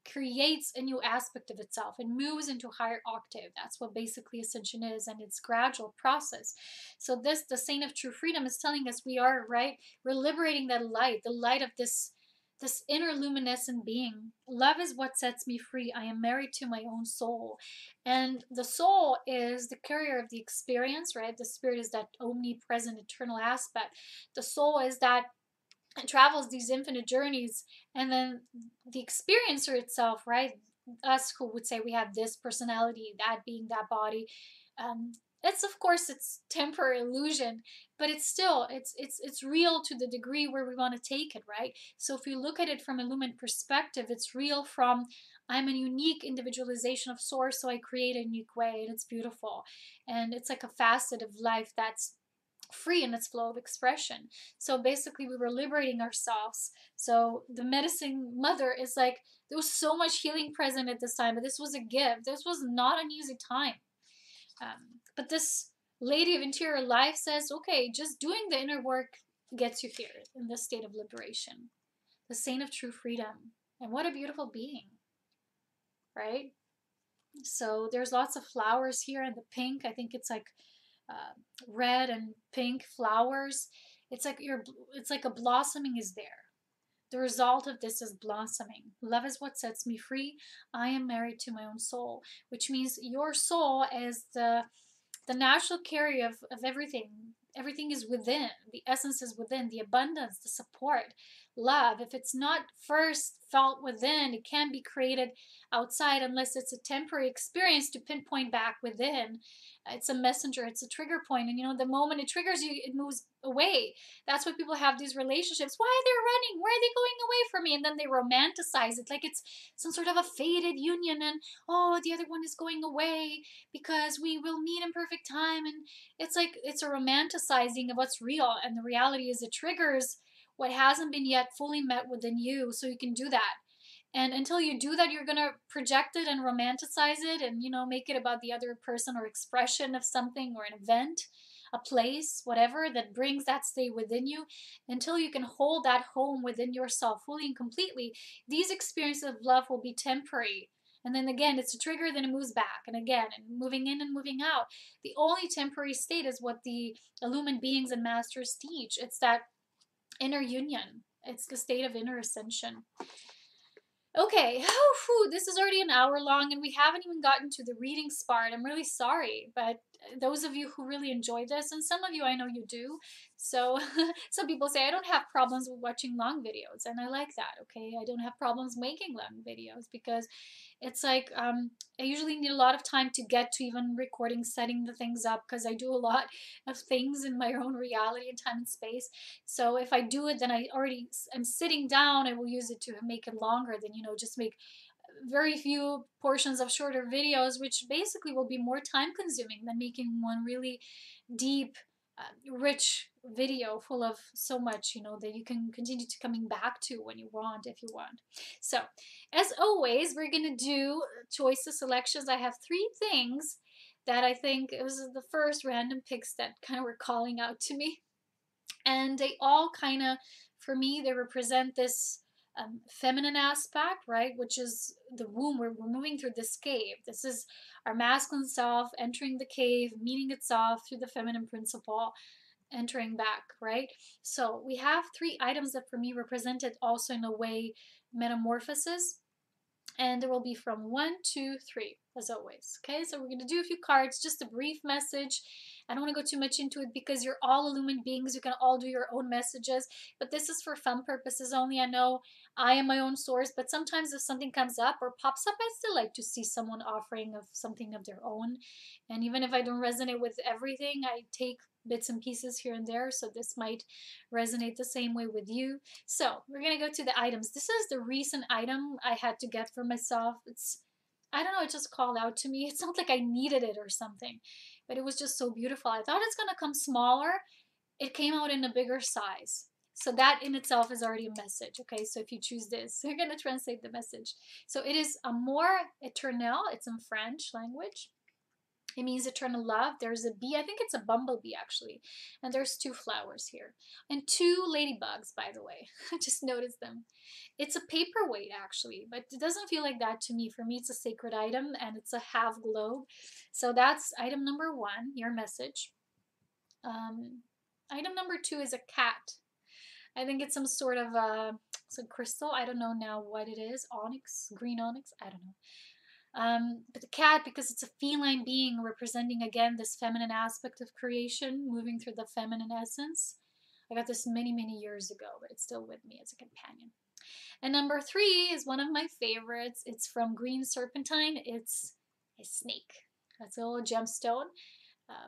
creates a new aspect of itself and moves into a higher octave. That's what basically Ascension is, and it's gradual process. So the saint of true freedom is telling us we are, right, we're liberating that light, the light of this this inner luminescent being. Love is what sets me free. I am married to my own soul. And the soul is the carrier of the experience, right? The spirit is that omnipresent, eternal aspect. The soul is that it travels these infinite journeys. And then the experiencer itself, right? Us who would say we have this personality, that being, that body. Um, it's of course it's temporary illusion, but it's still it's real to the degree where we want to take it, right? So if you look at it from a lumen perspective, it's real from I'm a unique individualization of source, so I create a unique way, and it's beautiful, and it's like a facet of life that's free in its flow of expression. So basically we were liberating ourselves. So the medicine mother is like, there was so much healing present at this time, but this was a gift. This was not an easy time. But this lady of interior life says, okay, just doing the inner work gets you here in this state of liberation, the saint of true freedom. And what a beautiful being, right? So there's lots of flowers here, and the pink, I think it's like red and pink flowers. It's like a blossoming is there. The result of this is blossoming. Love is what sets me free. I am married to my own soul, which means your soul is the natural carrier of everything. Everything is within. The essence is within. The abundance, the support, love. If it's not first felt within, it can't be created outside unless it's a temporary experience to pinpoint back within. It's a messenger. It's a trigger point. And you know, the moment it triggers you, it moves away. That's why people have these relationships. Why are they running? Where are they going away from me? And then they romanticize it like it's some sort of a fated union. And oh, the other one is going away because we will meet in perfect time. And it's like it's a romanticizing of what's real. And the reality is it triggers what hasn't been yet fully met within you, so you can do that. And until you do that, you're going to project it and romanticize it and, you know, make it about the other person or expression of something or an event, a place, whatever that brings that state within you. Until you can hold that home within yourself fully and completely, these experiences of love will be temporary. And then again, it's a trigger, then it moves back and again, and moving in and moving out. The only temporary state is what the illumined beings and masters teach. It's that inner union. It's the state of inner ascension. Okay, this is already an hour long and we haven't even gotten to the readings part. I'm really sorry, but those of you who really enjoy this, and some of you I know you do, so some people say I don't have problems with watching long videos, and I like that, okay? I don't have problems making long videos because it's like I usually need a lot of time to get to even recording, setting the things up, because I do a lot of things in my own reality and time and space. So if I do it, then I'm sitting down, I will use it to make it longer than, you know, just make very few portions of shorter videos, which basically will be more time consuming than making one really deep, rich video full of so much, you know, that you can continue to coming back to when you want, if you want. So as always, we're gonna do choices, selections. I have 3 things that I think it was the first random picks that kind of were calling out to me, and they all kind of, for me, they represent this feminine aspect, right? Which is the womb. We're moving through this cave. This is our masculine self entering the cave, meeting itself through the feminine principle, entering back, right? So we have 3 items that for me represented also in a way metamorphosis. And there will be from 1, 2, 3, as always. Okay, so we're going to do a few cards, just a brief message. I don't want to go too much into it because you're all illumined beings. You can all do your own messages, but this is for fun purposes only. I know I am my own source, but sometimes if something comes up or pops up, I still like to see someone offering of something of their own. And even if I don't resonate with everything, I take bits and pieces here and there, so this might resonate the same way with you. So we're gonna go to the items. This is the recent item I had to get for myself. It's, I don't know, it just called out to me. It's not like I needed it or something, but it was just so beautiful. I thought it's gonna come smaller. It came out in a bigger size. So that in itself is already a message. Okay, so if you choose this, you're gonna translate the message. So it is Amour Eternel. It's in French language. It means eternal love. There's a bee. I think it's a bumblebee, actually. And there's 2 flowers here. And 2 ladybugs, by the way. I just noticed them. It's a paperweight, actually. But it doesn't feel like that to me. For me, it's a sacred item. And it's a half globe. So that's item number 1, your message. Item number 2 is a cat. I think it's some sort of a So crystal, I don't know now what it is. Onyx, green onyx, I don't know. But the cat, because it's a feline being representing again this feminine aspect of creation, moving through the feminine essence. I got this many, many years ago, but it's still with me as a companion. And number 3 is one of my favorites. It's from Green Serpentine. It's a snake. That's a little gemstone,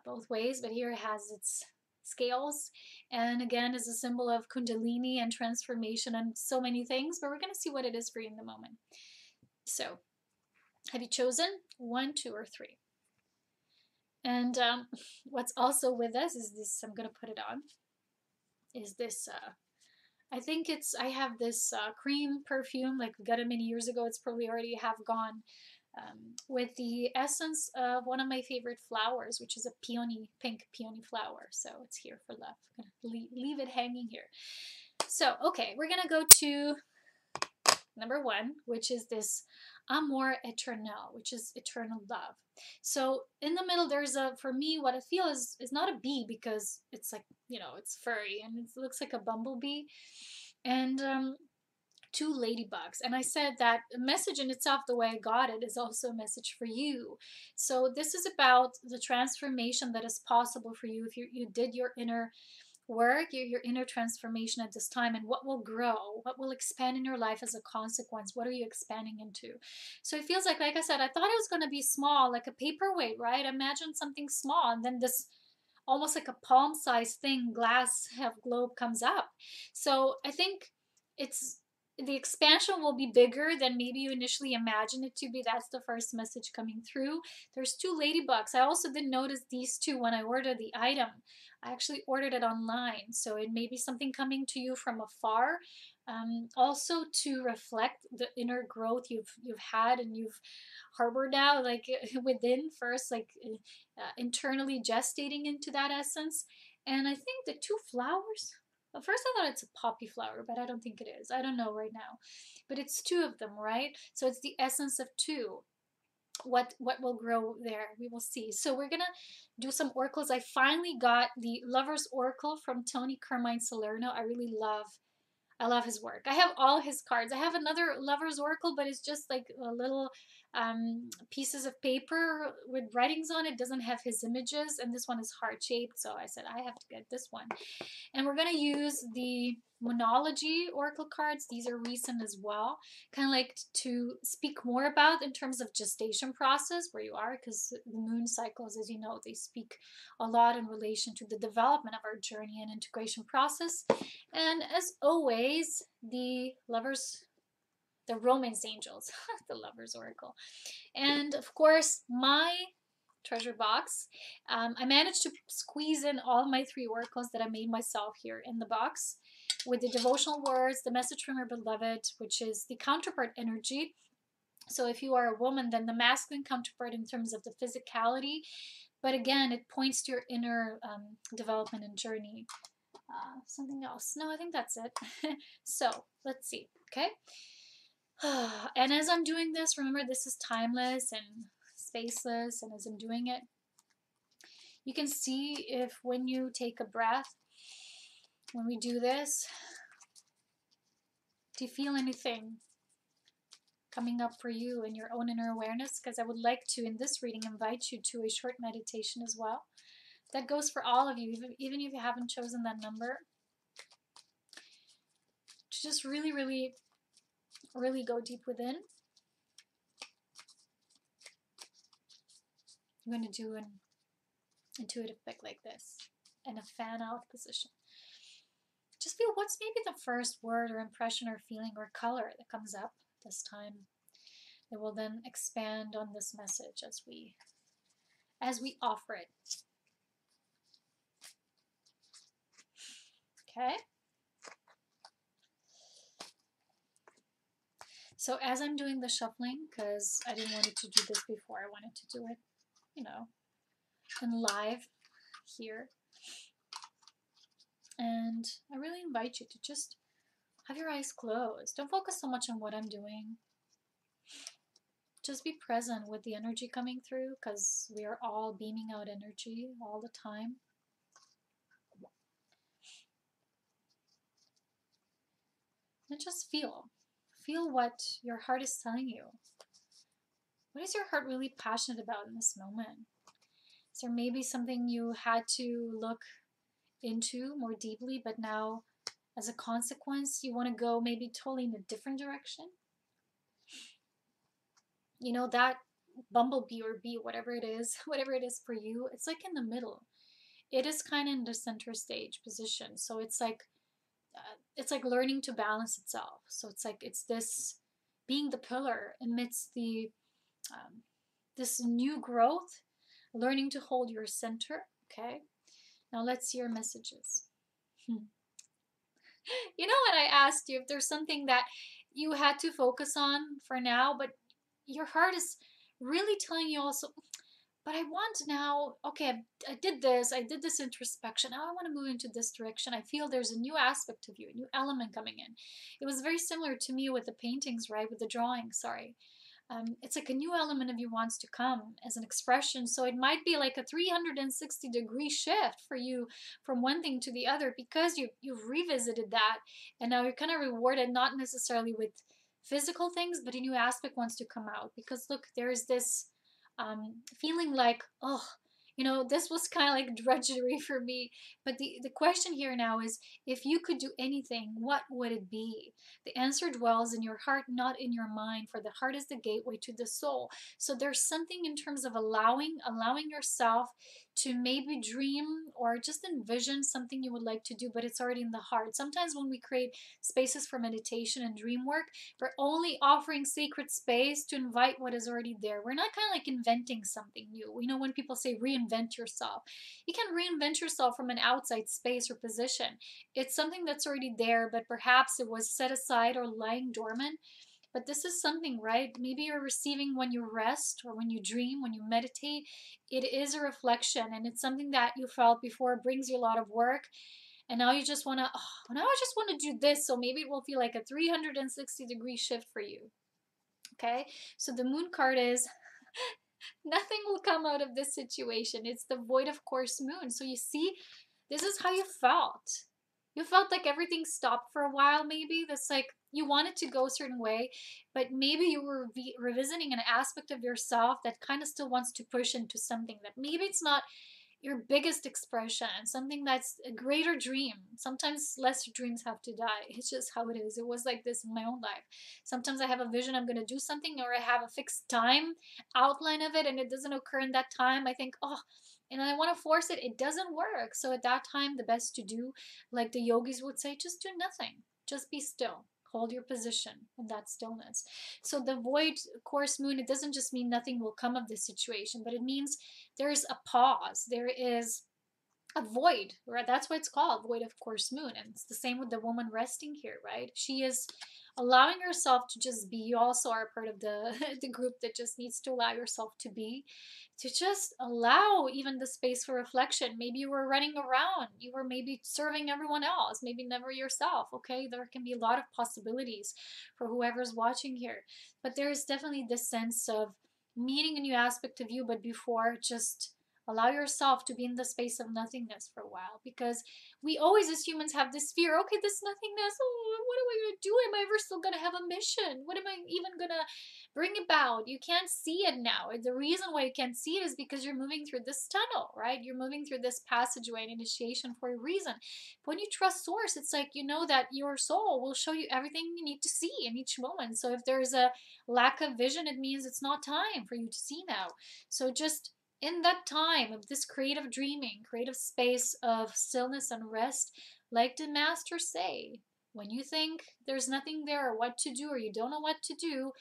both ways, but here it has its scales, and again is a symbol of kundalini and transformation and so many things, but we're going to see what it is for you in the moment. So have you chosen 1, 2, or 3? And what's also with us is this, I'm going to put it on, is this I have this cream perfume, like we got it many years ago. It's probably already half gone, with the essence of one of my favorite flowers, which is a peony, pink peony flower. So it's here for love. I'm gonna leave it hanging here. So, okay, we're gonna go to number 1, which is this Amor Eternal, which is eternal love. So in the middle, there's a, for me, what I feel is not a bee, because it's like, you know, it's furry and it looks like a bumblebee, and 2 ladybugs. And I said that the message in itself, the way I got it, is also a message for you. So this is about the transformation that is possible for you if you did your inner work, your inner transformation at this time, and what will grow, what will expand in your life as a consequence. What are you expanding into? So it feels like I said, I thought it was going to be small, like a paperweight, right? Imagine something small, and then this almost like a palm-sized thing, glass half globe, comes up. So I think it's, the expansion will be bigger than maybe you initially imagined it to be. That's the first message coming through. There's 2 ladybugs. I also didn't notice these 2 when I ordered the item. I actually ordered it online, so it may be something coming to you from afar. Also to reflect the inner growth you've had and you've harbored now, like within first, like internally gestating into that essence. And I think the 2 flowers, at first I thought it's a poppy flower, but I don't think it is. I don't know right now. But it's 2 of them, right? So it's the essence of 2. What will grow there, we will see. So we're gonna do some oracles. I finally got the Lover's Oracle from Tony Carmine Salerno. I love his work. I have all his cards. I have another Lover's Oracle, but it's just like a little pieces of paper with writings on it. It doesn't have his images, and this one is heart-shaped, so I said I have to get this one. And we're going to use the Monology Oracle cards. These are recent as well. Kind of like to speak more about in terms of gestation process, where you are, because the moon cycles, as you know, they speak a lot in relation to the development of our journey and integration process. And as always, the romance angels, the Lover's Oracle. And of course, my treasure box. I managed to squeeze in all my 3 oracles that I made myself here in the box, with the devotional words, the message from your beloved, which is the counterpart energy. So if you are a woman, then the masculine counterpart in terms of the physicality, but again, it points to your inner development and journey. Something else? No, I think that's it. So let's see. Okay. And as I'm doing this, remember, this is timeless and spaceless, and as I'm doing it, you can see if when you take a breath, when we do this, do you feel anything coming up for you in your own inner awareness? Because I would like to, in this reading, invite you to a short meditation as well. That goes for all of you, even if you haven't chosen that number. To just really, really, really go deep within. I'm going to do an intuitive pick like this in a fan out position. Just feel what's maybe the first word or impression or feeling or color that comes up this time. It will then expand on this message as we offer it. Okay? So as I'm doing the shuffling, because I didn't want to do this before, I wanted to do it, you know, in live here. And I really invite you to just have your eyes closed. Don't focus so much on what I'm doing. Just be present with the energy coming through, because we are all beaming out energy all the time. And just feel. Feel what your heart is telling you. What is your heart really passionate about in this moment? Is there maybe something you had to look into more deeply, but now as a consequence, you want to go maybe totally in a different direction? You know, that bumblebee or bee, whatever it is, whatever it is for you, it's like in the middle. It is kind of in the center stage position. So it's like learning to balance itself. So it's this being the pillar amidst the this new growth, learning to hold your center. Okay, now let's see your messages. You know what, I asked you if there's something that you had to focus on for now, but your heart is really telling you also, but I want now, okay, I did this introspection. Now I want to move into this direction. I feel there's a new aspect of you, a new element coming in. It was very similar to me with the paintings, right? With the drawing, sorry. It's like a new element of you wants to come as an expression. So it might be like a 360-degree shift for you from one thing to the other because you've revisited that, and now you're kind of rewarded not necessarily with physical things, but a new aspect wants to come out. Because look, there's this feeling like, oh, you know, this was kind of like drudgery for me. But the question here now is, if you could do anything, what would it be? The answer dwells in your heart, not in your mind, for the heart is the gateway to the soul. So there's something in terms of allowing yourself to maybe dream or just envision something you would like to do, but it's already in the heart. Sometimes when we create spaces for meditation and dream work, we're only offering sacred space to invite what is already there. We're not kind of like inventing something new. You know, when people say reinvent yourself, you can reinvent yourself from an outside space or position. It's something that's already there, but perhaps it was set aside or lying dormant. But this is something, right? Maybe you're receiving when you rest or when you dream, when you meditate. It is a reflection, and it's something that you felt before. It brings you a lot of work, and now you just want to, oh, now I just want to do this. So maybe it will feel like a 360-degree shift for you. Okay, so the moon card is nothing will come out of this situation. It's the void of course moon. So you see, this is how you felt. You felt like everything stopped for a while, maybe. That's like you wanted to go a certain way, but maybe you were revisiting an aspect of yourself that kind of still wants to push into something that maybe it's not your biggest expression, something that's a greater dream. Sometimes lesser dreams have to die. It's just how it is. It was like this in my own life. Sometimes I have a vision, I'm going to do something, or I have a fixed time outline of it, and it doesn't occur in that time. I think, oh, and I want to force it. It doesn't work. So at that time, the best to do, like the yogis would say, just do nothing. Just be still. Hold your position in that stillness. So the void course moon, it doesn't just mean nothing will come of this situation, but it means there's a pause. There is a void, right? That's what it's called, void of course moon. And it's the same with the woman resting here, right? She is allowing herself to just be. You also are part of the the group that just needs to allow yourself to be, to just allow even the space for reflection. Maybe you were running around, you were maybe serving everyone else, maybe never yourself. Okay, there can be a lot of possibilities for whoever's watching here, but there's definitely this sense of meeting a new aspect of you, but before, just allow yourself to be in the space of nothingness for a while, because we always as humans have this fear. Okay, this nothingness, oh, what am I going to do? Am I ever still going to have a mission? What am I even going to bring about? You can't see it now. The reason why you can't see it is because you're moving through this tunnel, right? You're moving through this passageway and initiation for a reason. But when you trust source, it's like you know that your soul will show you everything you need to see in each moment. So if there's a lack of vision, it means it's not time for you to see now. So just in that time of this creative dreaming, creative space of stillness and rest, like the masters say, when you think there's nothing there or what to do, or you don't know what to do,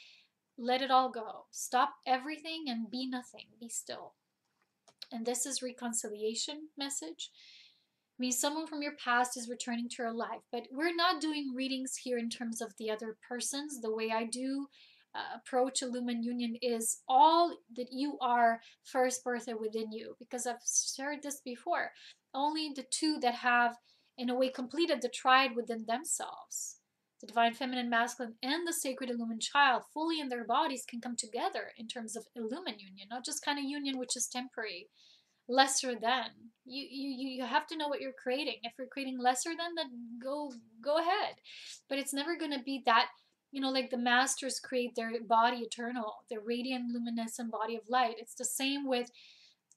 let it all go. Stop everything and be nothing. Be still. And this is reconciliation message. I mean, someone from your past is returning to your life, but we're not doing readings here in terms of the other persons. The way I do approach a lumen union is all that you are first birthday within you, because I've shared this before. Only the two that have in a way completed the triad within themselves, the divine feminine masculine and the sacred illumined child, fully in their bodies, can come together in terms of illumin union, not just kind of union which is temporary, lesser than. You have to know what you're creating. If you're creating lesser than, then go ahead. But it's never going to be that, like the masters create their body eternal, their radiant luminescent body of light. It's the same with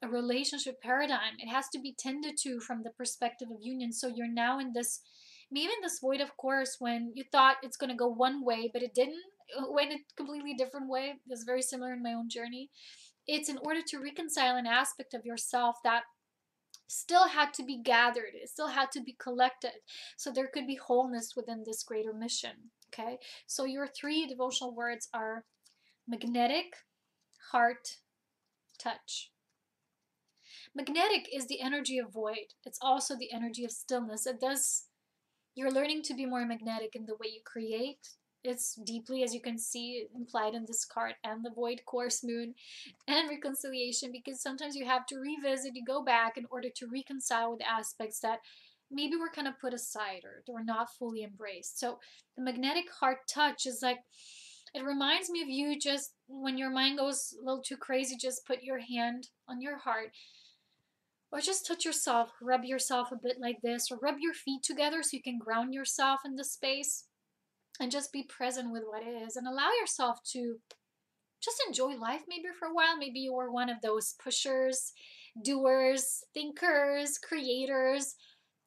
a relationship paradigm. It has to be tended to from the perspective of union. So you're now in this, maybe in this void of course, when you thought it's going to go one way but it didn't, went a completely different way. It's very similar in my own journey. It's in order to reconcile an aspect of yourself that still had to be gathered, it still had to be collected, so there could be wholeness within this greater mission. Okay, so your three devotional words are magnetic, heart, touch. Magnetic is the energy of void. It's also the energy of stillness. You're learning to be more magnetic in the way you create. It's deeply, as you can see, implied in this card and the void course moon and reconciliation, because sometimes you have to revisit, you go back in order to reconcile with aspects that maybe were kind of put aside or they were not fully embraced. So the magnetic heart touch is like, it reminds me of you just when your mind goes a little too crazy, just put your hand on your heart or just touch yourself, rub yourself a bit like this, or rub your feet together so you can ground yourself in the space and just be present with what is and allow yourself to just enjoy life maybe for a while. Maybe you were one of those pushers, doers, thinkers, creators.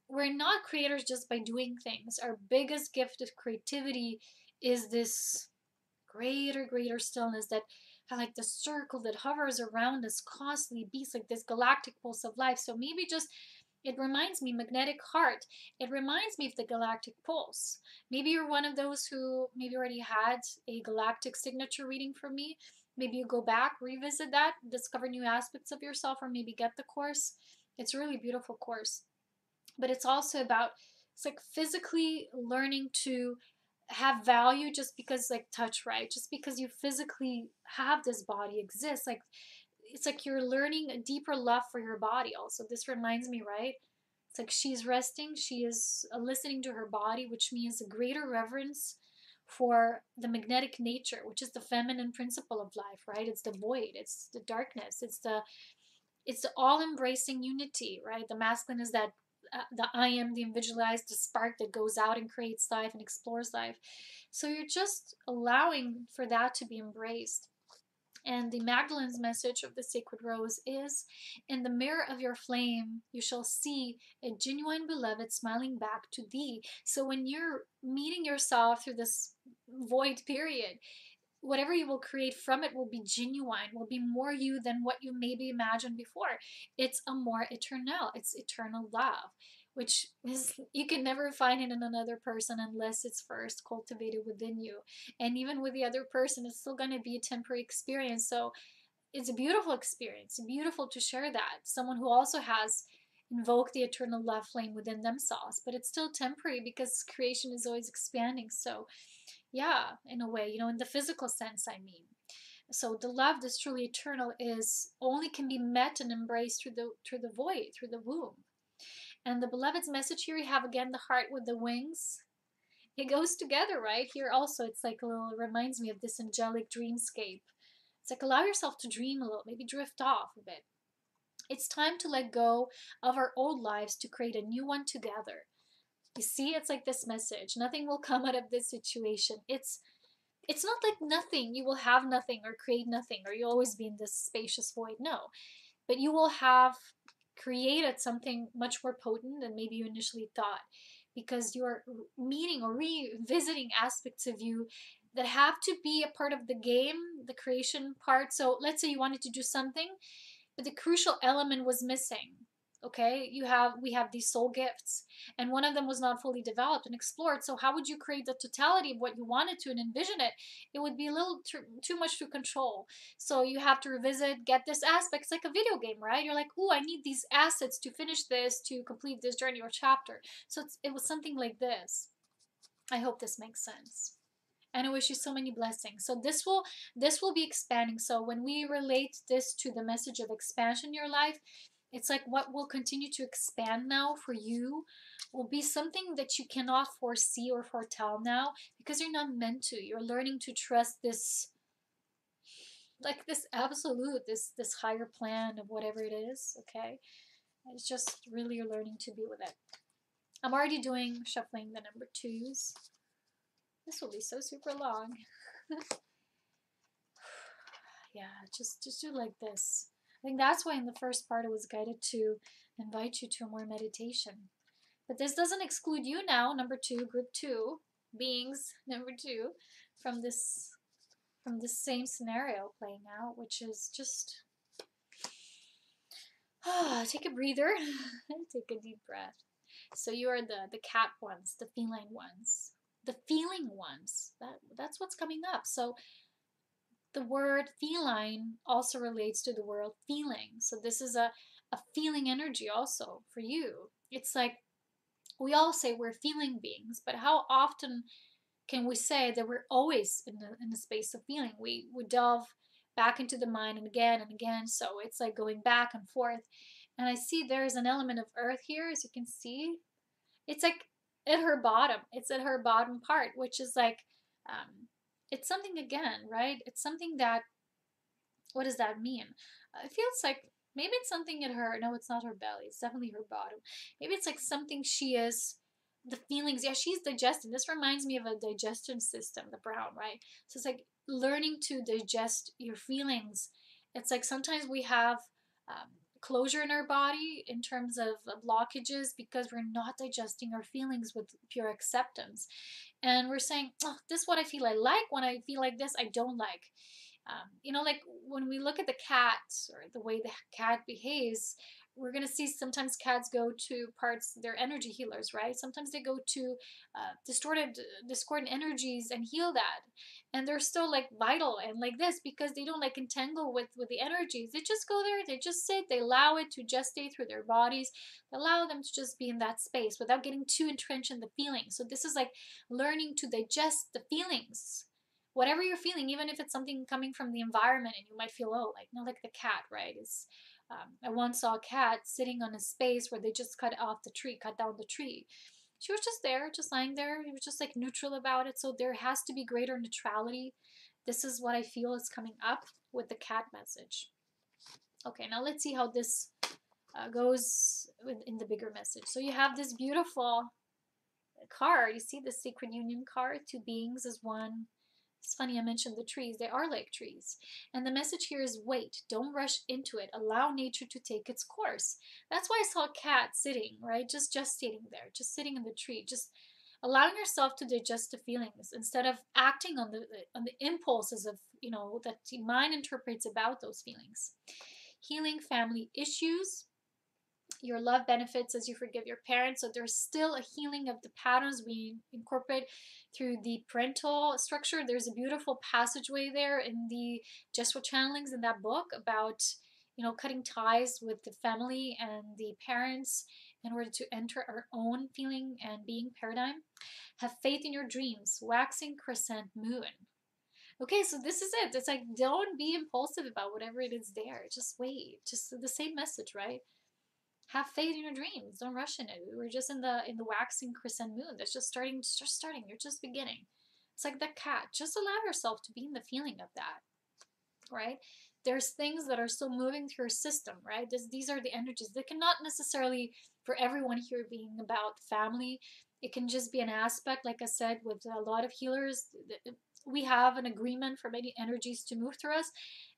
We're not creators just by doing things. Our biggest gift of creativity is this greater stillness that like the circle that hovers around us constantly beats like this galactic pulse of life. So maybe just, it reminds me, magnetic heart, it reminds me of the galactic pulse. Maybe you're one of those who maybe already had a galactic signature reading from me. Maybe you go back, revisit that, discover new aspects of yourself, or maybe get the course. It's a really beautiful course. But it's also about, it's like physically learning to have value just because, like touch, right? Just because you physically have this body exists, like it's like you're learning a deeper love for your body. Also, this reminds me, right? It's like she's resting, she is listening to her body, which means a greater reverence for the magnetic nature, which is the feminine principle of life, right? It's the void, it's the darkness, it's the all-embracing unity, right? The masculine is that the I am, the individualized, the spark that goes out and creates life and explores life. So you're just allowing for that to be embraced. And the Magdalene's message of the Sacred Rose is, in the mirror of your flame, you shall see a genuine beloved smiling back to thee. So when you're meeting yourself through this void period, whatever you will create from it will be genuine, will be more you than what you maybe imagined before. It's a more eternal, it's eternal love, which is, you can never find it in another person unless it's first cultivated within you. And even with the other person, it's still going to be a temporary experience. So it's a beautiful experience, beautiful to share that. Someone who also has invoked the eternal love flame within themselves, but it's still temporary because creation is always expanding. So yeah, in a way, in the physical sense, I mean. So the love that's truly eternal is only can be met and embraced through the void, through the womb. And the beloved's message here, you have again the heart with the wings. It goes together, right? Here also, it's like a little, it reminds me of this angelic dreamscape. It's like allow yourself to dream a little, maybe drift off a bit. It's time to let go of our old lives to create a new one together. You see, it's like this message. Nothing will come out of this situation. It's not like nothing. You will have nothing or create nothing, or you'll always be in this spacious void. No. But you will have created something much more potent than maybe you initially thought, because you're meeting or revisiting aspects of you that have to be a part of the game, the creation part. So let's say you wanted to do something, but the crucial element was missing. Okay, we have these soul gifts, and one of them was not fully developed and explored. So how would you create the totality of what you wanted to and envision it? It would be a little too much to control. So you have to revisit, get this aspect. It's like a video game, right? You're like, oh, I need these assets to finish this, to complete this journey or chapter. So it was something like this. I hope this makes sense. And I wish you so many blessings. So this will be expanding. So when we relate this to the message of expansion in your life, it's like what will continue to expand now for you will be something that you cannot foresee or foretell now, because you're not meant to. You're learning to trust this like this absolute, this higher plan of whatever it is, okay? It's just really learning to be with it. I'm already doing shuffling the number twos. This will be so super long. Yeah, just do like this. I think that's why in the first part I was guided to invite you to a more meditation. But this doesn't exclude you now, number two, group two, beings, number two, from this same scenario playing out, which is just take a breather, take a deep breath. So you are the cat ones, the feline ones, the feeling ones. That's what's coming up. So the word feline also relates to the word feeling. So this is a feeling energy also for you. It's like we all say we're feeling beings, but how often can we say that we're always in the space of feeling? We delve back into the mind and again. So it's like going back and forth. And I see there's an element of earth here, as you can see. It's like at her bottom. It's at her bottom part, which is like, it's something again, right? It's something that, what does that mean? It feels like maybe it's something in her, no, it's not her belly. It's definitely her bottom. Maybe it's like something she is, the feelings, yeah, she's digesting. This reminds me of a digestion system, the brown, right? So it's like learning to digest your feelings. It's like sometimes we have closure in our body in terms of blockages because we're not digesting our feelings with pure acceptance. And we're saying, oh, this is what I feel I like. When I feel like this, I don't like. Like when we look at the cat or the way the cat behaves, we're going to see sometimes cats go to parts, they're energy healers, right? Sometimes they go to discordant energies and heal that. And they're still like vital and like this because they don't like entangle with the energies. They just go there, they just sit, they allow it to gestate through their bodies, they allow them to just be in that space without getting too entrenched in the feelings. So this is like learning to digest the feelings, whatever you're feeling, even if it's something coming from the environment, and you might feel, oh, like the cat, right? Is I once saw a cat sitting on a space where they just cut down the tree. She was just there, just lying there. He was just like neutral about it. So there has to be greater neutrality. This is what I feel is coming up with the cat message. Okay, now let's see how this goes in the bigger message. So you have this beautiful card. You see the Sacred Union card. Two beings is one. It's funny I mentioned the trees. They are like trees. And the message here is wait. Don't rush into it. Allow nature to take its course. That's why I saw a cat sitting, right? Just sitting there. Just sitting in the tree. Just allowing yourself to digest the feelings instead of acting on the impulses of, that the mind interprets about those feelings. Healing family issues. Your love benefits as you forgive your parents. So there's still a healing of the patterns we incorporate through the parental structure. There's a beautiful passageway there in the Jesuit channelings in that book about, cutting ties with the family and the parents in order to enter our own feeling and being paradigm. Have faith in your dreams, waxing crescent moon. Okay, so this is it. It's like, don't be impulsive about whatever it is there. Just wait. Just the same message, right? Have faith in your dreams. Don't rush in it. We're just in the waxing crescent moon. That's just starting. You're just beginning. It's like the cat. Just allow yourself to be in the feeling of that, right? There's things that are still moving through your system, right? These are the energies. They cannot necessarily, for everyone here, being about family. It can just be an aspect, like I said, with a lot of healers. We have an agreement for many energies to move through us,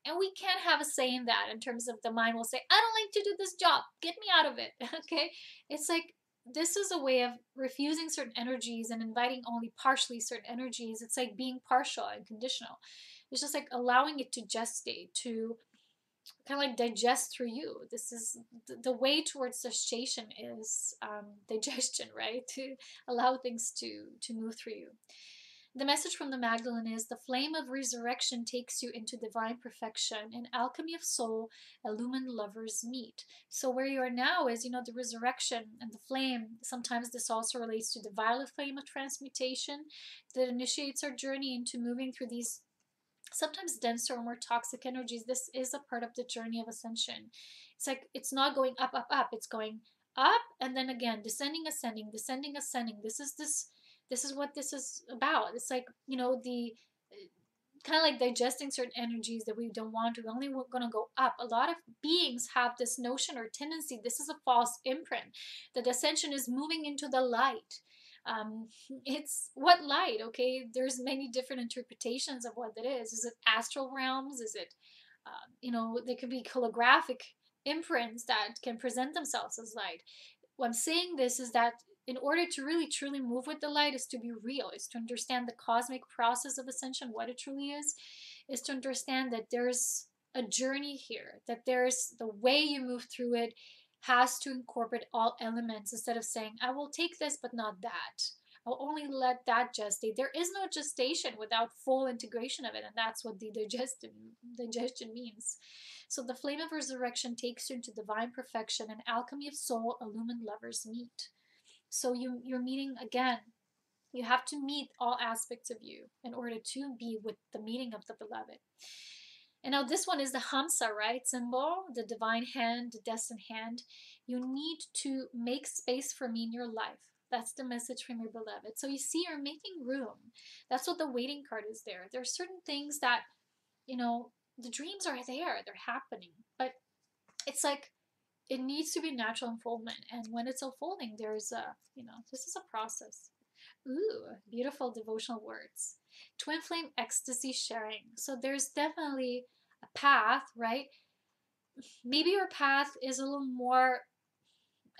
and we can't have a say in that in terms of the mind will say, I don't like to do this job, get me out of it. Okay, it's like this is a way of refusing certain energies and inviting only partially certain energies. It's like being partial and conditional. It's just like allowing it to gestate, to kind of like digest through you. This is the way towards gestation is digestion, right? To allow things to move through you. The message from the Magdalene is the flame of resurrection takes you into divine perfection. In alchemy of soul, illumined lovers meet. So where you are now is, the resurrection and the flame. Sometimes this also relates to the violet flame of transmutation that initiates our journey into moving through these sometimes denser or more toxic energies. This is a part of the journey of ascension. It's like it's not going up, up, up. It's going up and then again descending, ascending, descending, ascending. This is what this is about. It's like, the kind of like digesting certain energies that we don't want to. We're only going to go up. A lot of beings have this notion or tendency, this is a false imprint, that ascension is moving into the light. It's what light? Okay, there's many different interpretations of what it is. Is it astral realms? Is it, there could be holographic imprints that can present themselves as light. What I'm saying this is that in order to really truly move with the light is to be real, is to understand the cosmic process of ascension, what it truly is to understand that there's a journey here, that there's the way you move through it has to incorporate all elements, instead of saying, I will take this but not that. I'll only let that gestate. There is no gestation without full integration of it, and that's what the digestion means. So the flame of resurrection takes you into divine perfection, and alchemy of soul, illumined lovers meet. So you're meeting again. You have to meet all aspects of you in order to be with the meeting of the beloved. And now this one is the Hamsa, right? Symbol, the divine hand, the destined hand. You need to make space for me in your life. That's the message from your beloved. So you see, you're making room. That's what the waiting card is there. There are certain things that, the dreams are there, they're happening. But it's like, it needs to be natural unfoldment. And when it's unfolding, there's this is a process. Ooh, beautiful devotional words. Twin flame ecstasy sharing. So there's definitely a path, right? Maybe your path is a little more,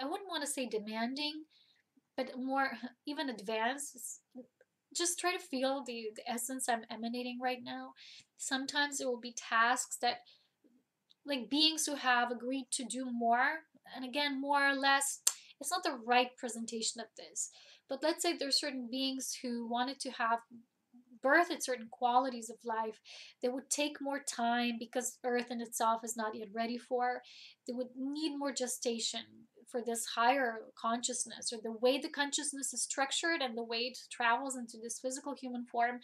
I wouldn't want to say demanding, but more even advanced. Just try to feel the essence I'm emanating right now. Sometimes it will be tasks that, like, beings who have agreed to do more, and again, more or less, it's not the right presentation of this, but let's say there's certain beings who wanted to have birth at certain qualities of life. They would take more time because earth in itself is not yet ready for. They would need more gestation for this higher consciousness, or the way the consciousness is structured and the way it travels into this physical human form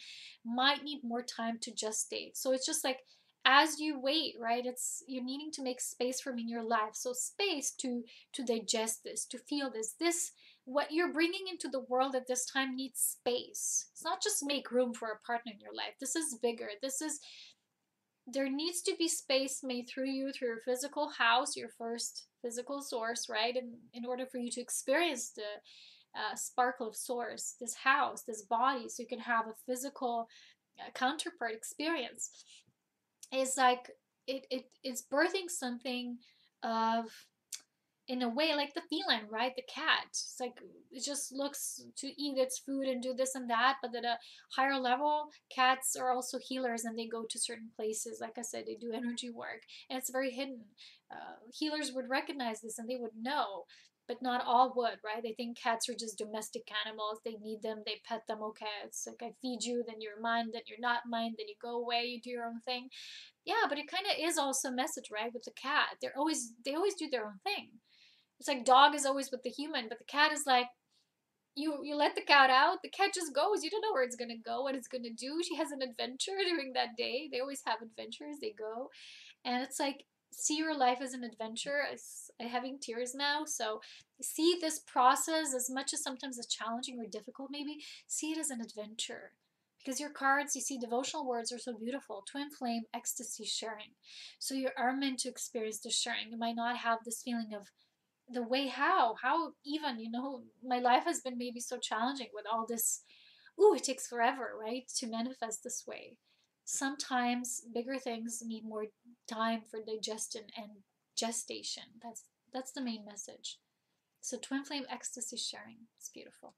might need more time to gestate. So it's just like, as you wait, right, it's you're needing to make space for me in your life. So space to digest this, to feel this what you're bringing into the world at this time needs space. It's not just make room for a partner in your life. This is bigger. There needs to be space made through you, through your physical house, your first physical source, right? And in order for you to experience the sparkle of source, this house, this body, so you can have a physical counterpart experience. Is like it's birthing something of, in a way, like the feline, right? The cat. It's like, it just looks to eat its food and do this and that, but at a higher level, cats are also healers, and they go to certain places. Like I said, they do energy work, and it's very hidden. Healers would recognize this, and they would know, but not all would, right? They think cats are just domestic animals. They need them, they pet them. Okay, it's like, I feed you, then you're mine, then you're not mine, then you go away, you do your own thing. Yeah, but it kind of is also a message, right? With the cat, they always do their own thing. It's like, dog is always with the human, but the cat is like, you let the cat out, the cat just goes. You don't know where it's gonna go, what it's gonna do. She has an adventure during that day. They always have adventures. They go, and it's like, see your life as an adventure. I'm having tears now. So see this process, as much as sometimes it's challenging or difficult, maybe see it as an adventure. Because your cards, you see, devotional words are so beautiful. Twin flame, ecstasy, sharing. So you are meant to experience the sharing. You might not have this feeling of the way, how even, my life has been maybe so challenging with all this. Ooh, it takes forever, right, to manifest this way. Sometimes bigger things need more time for digestion and gestation. That's the main message. So twin flame, ecstasy, sharing. It's beautiful.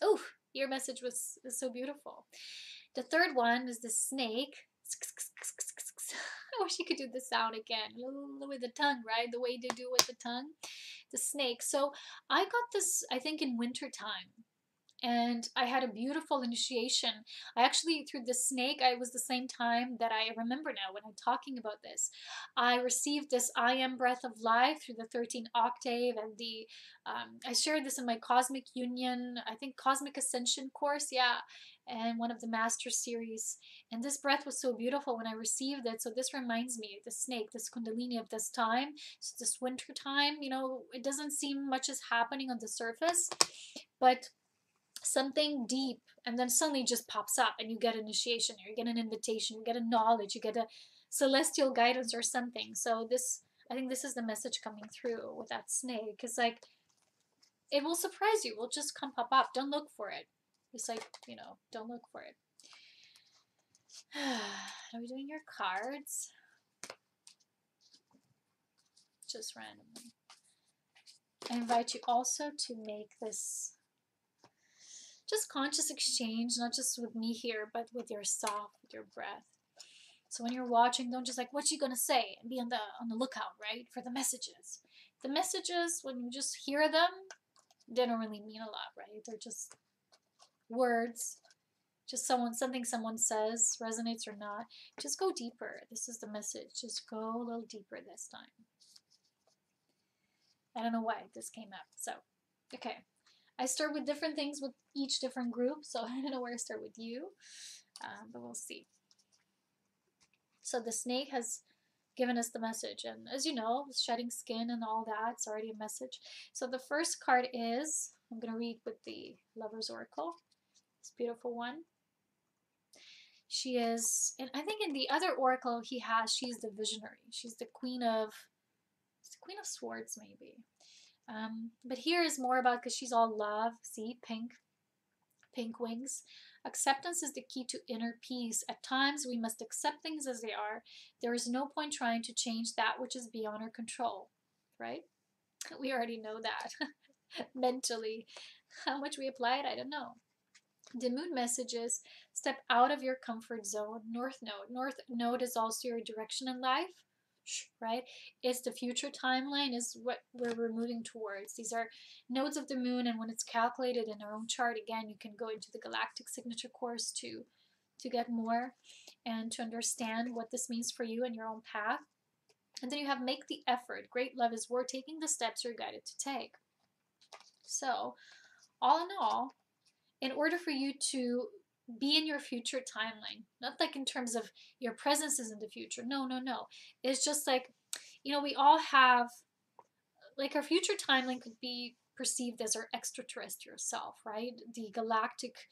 Oh, your message was so beautiful. The third one is the snake. I wish you could do the sound again with the tongue, right? The way they do with the tongue, the snake. So I got this, I think, in winter time, and I had a beautiful initiation. I actually, through the snake, I was the same time that I remember now when I'm talking about this. I received this I am breath of life through the 13th octave, and I shared this in my Cosmic Union, I think Cosmic Ascension course, yeah, and one of the Master Series. And this breath was so beautiful when I received it. So this reminds me of the snake, this Kundalini of this time. So this winter time, it doesn't seem much is happening on the surface, but something deep, and then suddenly just pops up and you get initiation, or you get an invitation, you get a knowledge, you get a celestial guidance or something. So this, I think this is the message coming through with that snake. It's like, it will surprise you. It will just come pop up. Don't look for it. It's like, don't look for it. Are we doing your cards? Just randomly. I invite you also to make this just conscious exchange, not just with me here, but with yourself, with your breath. So when you're watching, don't just like, what's she gonna say? And be on the lookout, right? For the messages. The messages, when you just hear them, they don't really mean a lot, right? They're just words. Just something someone says, resonates or not. Just go deeper. This is the message. Just go a little deeper this time. I don't know why this came up. So, okay. I start with different things with each different group, so I don't know where to start with you, but we'll see. So the snake has given us the message, and as you know, shedding skin and all that, it's already a message. So the first card is, I'm going to read with the Lover's Oracle, this beautiful one. She is, and I think in the other oracle she's the visionary. She's the Queen of Swords, maybe. But here is more about, because she's all love. See, pink wings. Acceptance is the key to inner peace. At times, we must accept things as they are. There is no point trying to change that which is beyond our control, right? We already know that mentally. How much we apply it, I don't know. The moon messages, step out of your comfort zone. North node is also your direction in life, right? It's the future timeline, is what we're moving towards. These are nodes of the moon, and when it's calculated in our own chart, again, you can go into the galactic signature course to get more and to understand what this means for you and your own path. And then you have make the effort. Great love is worth taking the steps you're guided to take. So all in all, in order for you to be in your future timeline, not like in terms of your presence is in the future. No. It's just like, we all have, like, our future timeline could be perceived as our extraterrestrial self, right? The galactic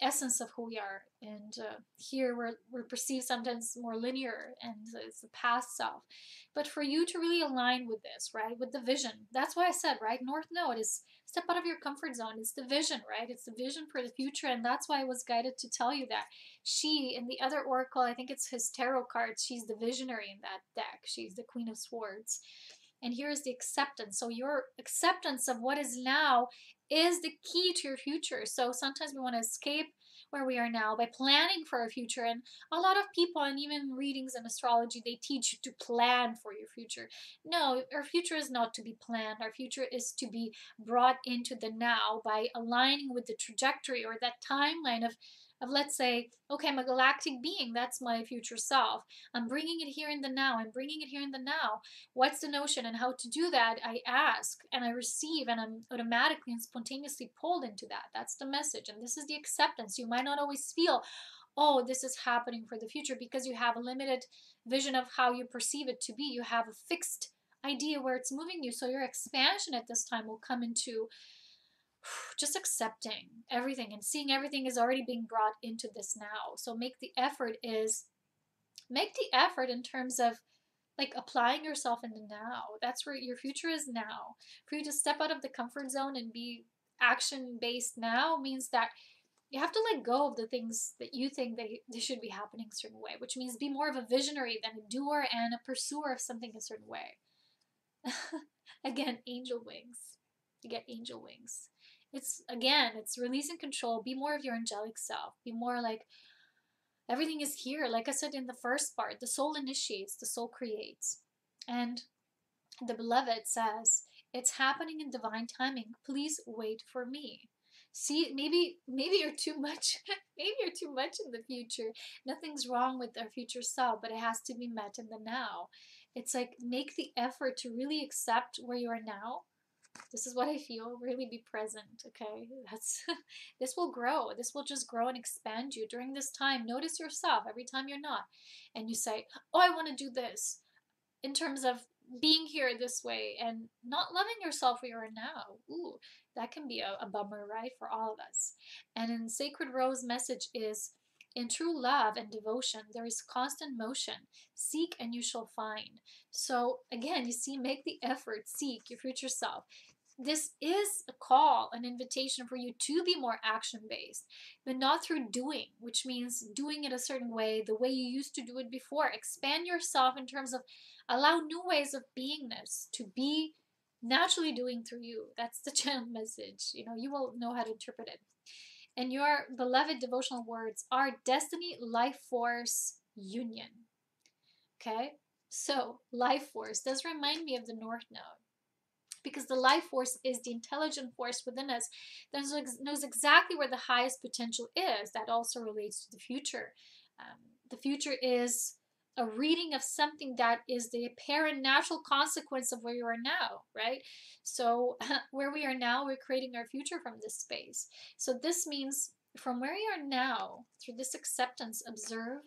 essence of who we are. And here we're perceived sometimes more linear, and it's the past self. But for you to really align with this, right, with the vision, that's why I said, right, North Node is step out of your comfort zone. It's the vision, right? It's the vision for the future, and that's why I was guided to tell you that. She, in the other oracle, I think it's his tarot cards, she's the visionary in that deck. She's the Queen of Swords. And here's the acceptance. So your acceptance of what is now is the key to your future. So sometimes we want to escape where we are now by planning for our future. And a lot of people, and even readings and astrology, they teach you to plan for your future. No, our future is not to be planned. Our future is to be brought into the now by aligning with the trajectory or that timeline of let's say, okay, I'm a galactic being. That's my future self. I'm bringing it here in the now. I'm bringing it here in the now. What's the notion and how to do that? I ask and I receive, and I'm automatically and spontaneously pulled into that. That's the message. And this is the acceptance. You might not always feel, oh, this is happening for the future, because you have a limited vision of how you perceive it to be. You have a fixed idea where it's moving you. So your expansion at this time will come into just accepting everything and seeing everything is already being brought into this now. So make the effort in terms of like applying yourself in the now. That's where your future is now. For you to step out of the comfort zone and be action based now means that you have to let go of the things that you think they should be happening a certain way, which means be more of a visionary than a doer and a pursuer of something a certain way. Again, angel wings. You get angel wings. It's releasing control. Be more of your angelic self. Be more like, everything is here. Like I said in the first part, the soul initiates, the soul creates. And the beloved says, it's happening in divine timing. Please wait for me. See, maybe you're too much. Maybe you're too much in the future. Nothing's wrong with our future self, but it has to be met in the now. It's like, make the effort to really accept where you are now. This is what I feel. Really be present, okay? This will grow. This will just grow and expand you during this time. Notice yourself every time you're not. And you say, oh, I want to do this. In terms of being here this way and not loving yourself where you are now. Ooh, that can be a bummer, right? For all of us. And in Sacred Rose message is, in true love and devotion, there is constant motion. Seek and you shall find. So again, you see, make the effort, seek your future self. This is a call, an invitation for you to be more action based, but not through doing, which means doing it a certain way, the way you used to do it before. Expand yourself in terms of allow new ways of beingness to be naturally doing through you. That's the channel message. You know, you will know how to interpret it. And your beloved devotional words are destiny, life force, union. Okay? So, life force does remind me of the North Node, because the life force is the intelligent force within us that knows exactly where the highest potential is. That also relates to the future. The future is a reading of something that is the apparent natural consequence of where you are now, right? So where we are now, we're creating our future from this space. So this means from where you are now, through this acceptance, observe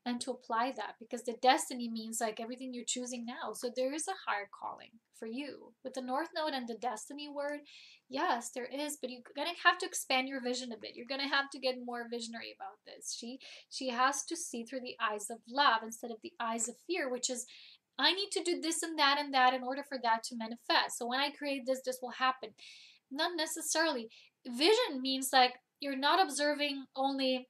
and to apply that, because the destiny means like everything you're choosing now. So there is a higher calling for you with the North Node and the destiny word. Yes, there is, but you're gonna have to expand your vision a bit. You're gonna have to get more visionary about this. She has to see through the eyes of love instead of the eyes of fear, which is, I need to do this and that in order for that to manifest. So when I create this, this will happen. Not necessarily. Vision means like you're not observing only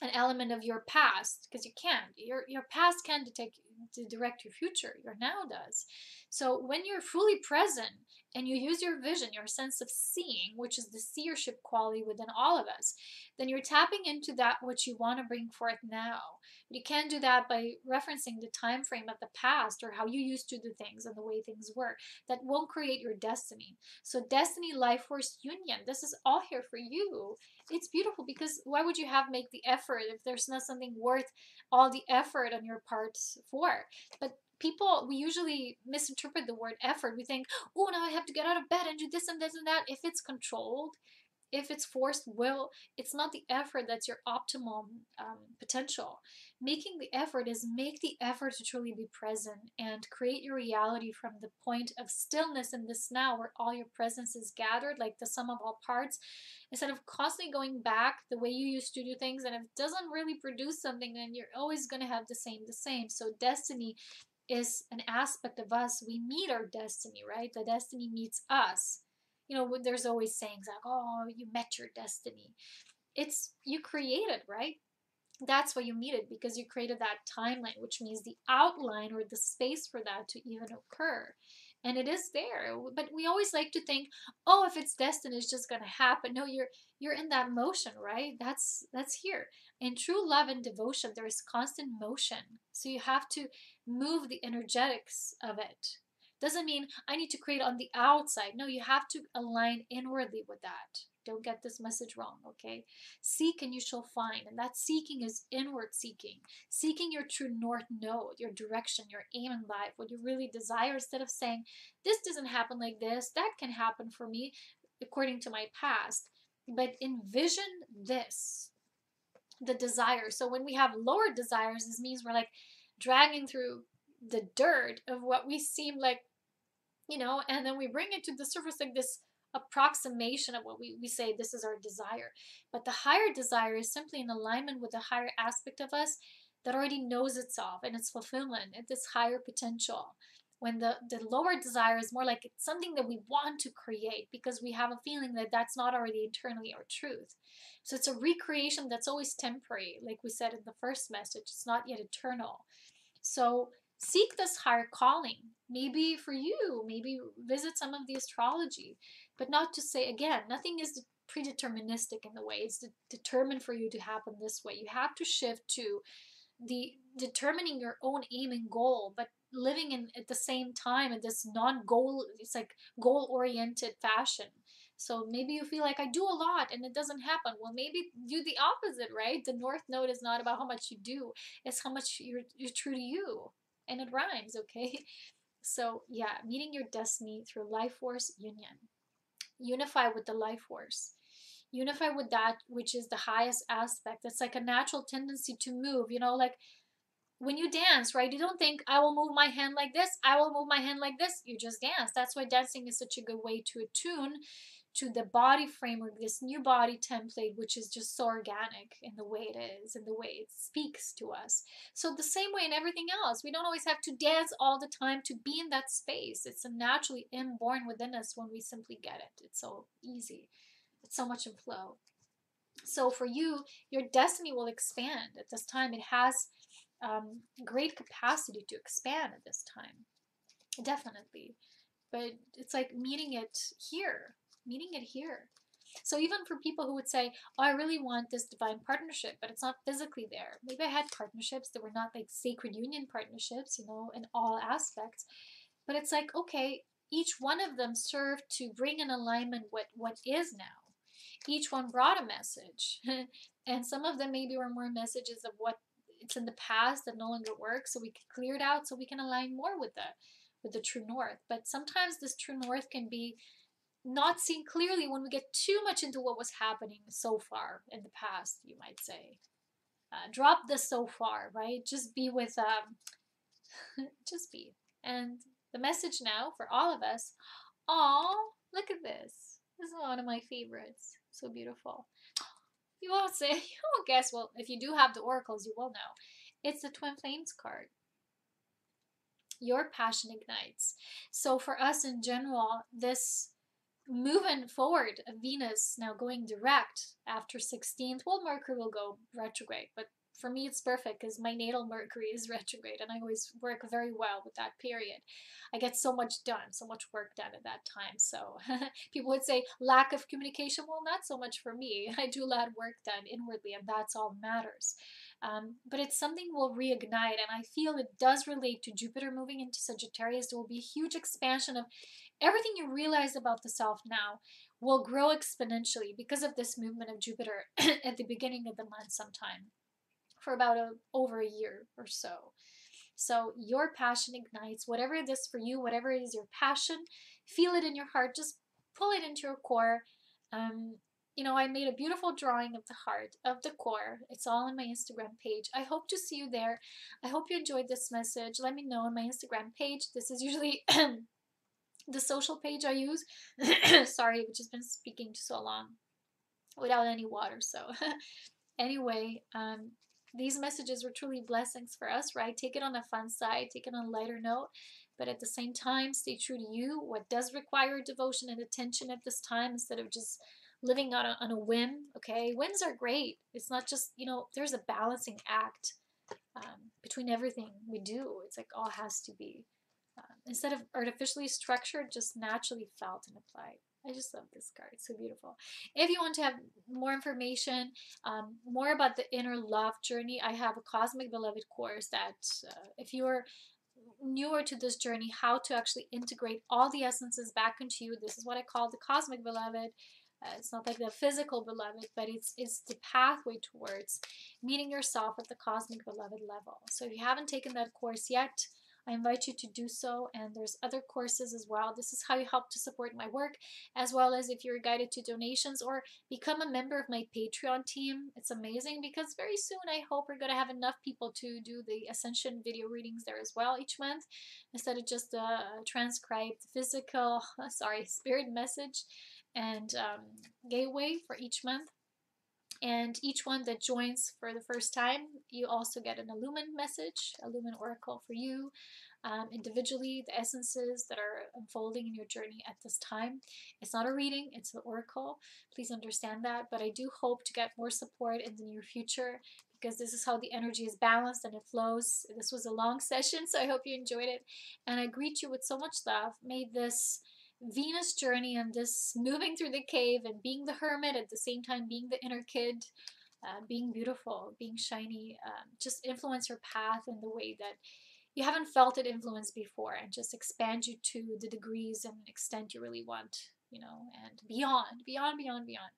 an element of your past, because you can't. Your past can to direct your future. Your now does. So when you're fully present and you use your vision, your sense of seeing, which is the seership quality within all of us, then you're tapping into that which you want to bring forth now. But you can't do that by referencing the time frame of the past or how you used to do things and the way things were. That won't create your destiny. So destiny, life force, union, this is all here for you. It's beautiful, because why would you have make the effort if there's not something worth all the effort on your part for? But people, we usually misinterpret the word effort. We think, oh, now I have to get out of bed and do this and this and that. If it's controlled, if it's forced will, it's not the effort that's your optimal potential. Making the effort is make the effort to truly be present and create your reality from the point of stillness in this now, where all your presence is gathered like the sum of all parts, instead of constantly going back the way you used to do things. And if it doesn't really produce something, then you're always going to have the same. So destiny is an aspect of us. We meet our destiny, right? The destiny meets us. You know, there's always sayings like, oh, you met your destiny. It's you created, right? That's why you meet it, because you created that timeline, which means the outline or the space for that to even occur. And it is there. But we always like to think, oh, if it's destined, it's just gonna happen. No, you're in that motion, right? That's here. In true love and devotion, there is constant motion. So you have to move the energetics of it. Doesn't mean I need to create on the outside. No, you have to align inwardly with that. Don't get this message wrong, okay? Seek and you shall find. And that seeking is inward seeking. Seeking your true north node, your direction, your aim in life, what you really desire, instead of saying, this doesn't happen like this, that can happen for me according to my past. But envision this, the desire. So when we have lower desires, this means we're like dragging through the dirt of what we seem like, you know, and then we bring it to the surface like this approximation of what we say this is our desire. But the higher desire is simply in alignment with the higher aspect of us that already knows itself and its fulfillment at this higher potential. When the lower desire is more like it's something that we want to create because we have a feeling that that's not already internally our truth. So it's a recreation that's always temporary, like we said in the first message. It's not yet eternal. So seek this higher calling. Maybe for you, maybe visit some of the astrology, but not to say, again, nothing is predeterministic in the way. It's determined for you to happen this way. You have to shift to the determining your own aim and goal, but living in at the same time in this non-goal, it's like goal-oriented fashion. So maybe you feel like I do a lot and it doesn't happen. Well, maybe do the opposite, right? The North Node is not about how much you do, it's how much you're true to you. And it rhymes, okay? So yeah, meeting your destiny through life force union. Unify with the life force. Unify with that which is the highest aspect. It's like a natural tendency to move, you know, like when you dance, right, you don't think, I will move my hand like this, I will move my hand like this. You just dance. That's why dancing is such a good way to attune to the body framework, this new body template, which is just so organic in the way it is and the way it speaks to us. So the same way in everything else, we don't always have to dance all the time to be in that space. It's a naturally inborn within us when we simply get it. It's so easy. It's so much in flow. So for you, your destiny will expand at this time. It has great capacity to expand at this time, definitely. But it's like meeting it here. So even for people who would say, oh, I really want this divine partnership, but it's not physically there. Maybe I had partnerships that were not like sacred union partnerships, you know, in all aspects. But it's like, okay, each one of them served to bring in alignment with what is now. Each one brought a message. And some of them maybe were more messages of what it's in the past that no longer works, so we can clear it out so we can align more with the true north. But sometimes this true north can be not seen clearly when we get too much into what was happening so far in the past, you might say. Drop the so far, right? Just be with, just be. And the message now for all of us, oh, look at this. This is one of my favorites. So beautiful. You won't say, you won't guess. Well, if you do have the oracles, you will know. It's the Twin Flames card. Your passion ignites. So for us in general, this moving forward of Venus now going direct after 16th, well, Mercury will go retrograde, but for me it's perfect because my natal Mercury is retrograde and I always work very well with that period. I get so much done, so much work done at that time. So people would say lack of communication. Well, not so much for me. I do a lot of work done inwardly, and that's all that matters. But it's something we'll reignite, and I feel it does relate to Jupiter moving into Sagittarius. There will be a huge expansion of everything you realize about the self now will grow exponentially because of this movement of Jupiter at the beginning of the month sometime for about over a year or so. So your passion ignites, whatever it is for you, whatever it is your passion, feel it in your heart, just pull it into your core. You know, I made a beautiful drawing of the heart, of the core. It's all on my Instagram page. I hope to see you there. I hope you enjoyed this message. Let me know on my Instagram page. This is usually the social page I use. Sorry, I've just been speaking so long without any water. So anyway, these messages were truly blessings for us, right? Take it on a fun side, take it on a lighter note, but at the same time, stay true to you. What does require devotion and attention at this time instead of just living on a whim, okay? Whims are great. It's not just, you know, there's a balancing act between everything we do. It's like all has to be, instead of artificially structured, just naturally felt and applied. I just love this card. It's so beautiful. If you want to have more information, more about the inner love journey, I have a Cosmic Beloved course that if you're newer to this journey, how to actually integrate all the essences back into you. This is what I call the Cosmic Beloved. It's not like the physical beloved, but it's the pathway towards meeting yourself at the Cosmic Beloved level. So if you haven't taken that course yet, I invite you to do so, and there's other courses as well. This is how you help to support my work, as well as if you're guided to donations or become a member of my Patreon team. It's amazing because very soon I hope we're going to have enough people to do the Ascension video readings there as well each month, instead of just transcribed physical, spirit message and gateway for each month. And each one that joins for the first time, you also get an Illumin message, Illumin Oracle for you, individually, the essences that are unfolding in your journey at this time. It's not a reading, it's an oracle. Please understand that. But I do hope to get more support in the near future because this is how the energy is balanced and it flows. This was a long session, so I hope you enjoyed it. And I greet you with so much love. May this Venus journey and this moving through the cave and being the hermit at the same time being the inner kid, being beautiful, being shiny, just influence your path in the way that you haven't felt it influence before, and just expand you to the degrees and extent you really want, you know, and beyond, beyond, beyond, beyond.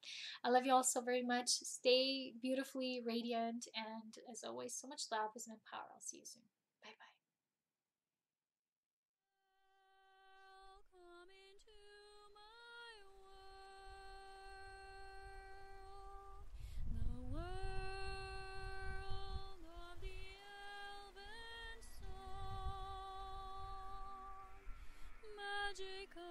I love you all so very much. Stay beautifully radiant, and as always, so much love is in power. I'll see you soon. Bye bye. magical.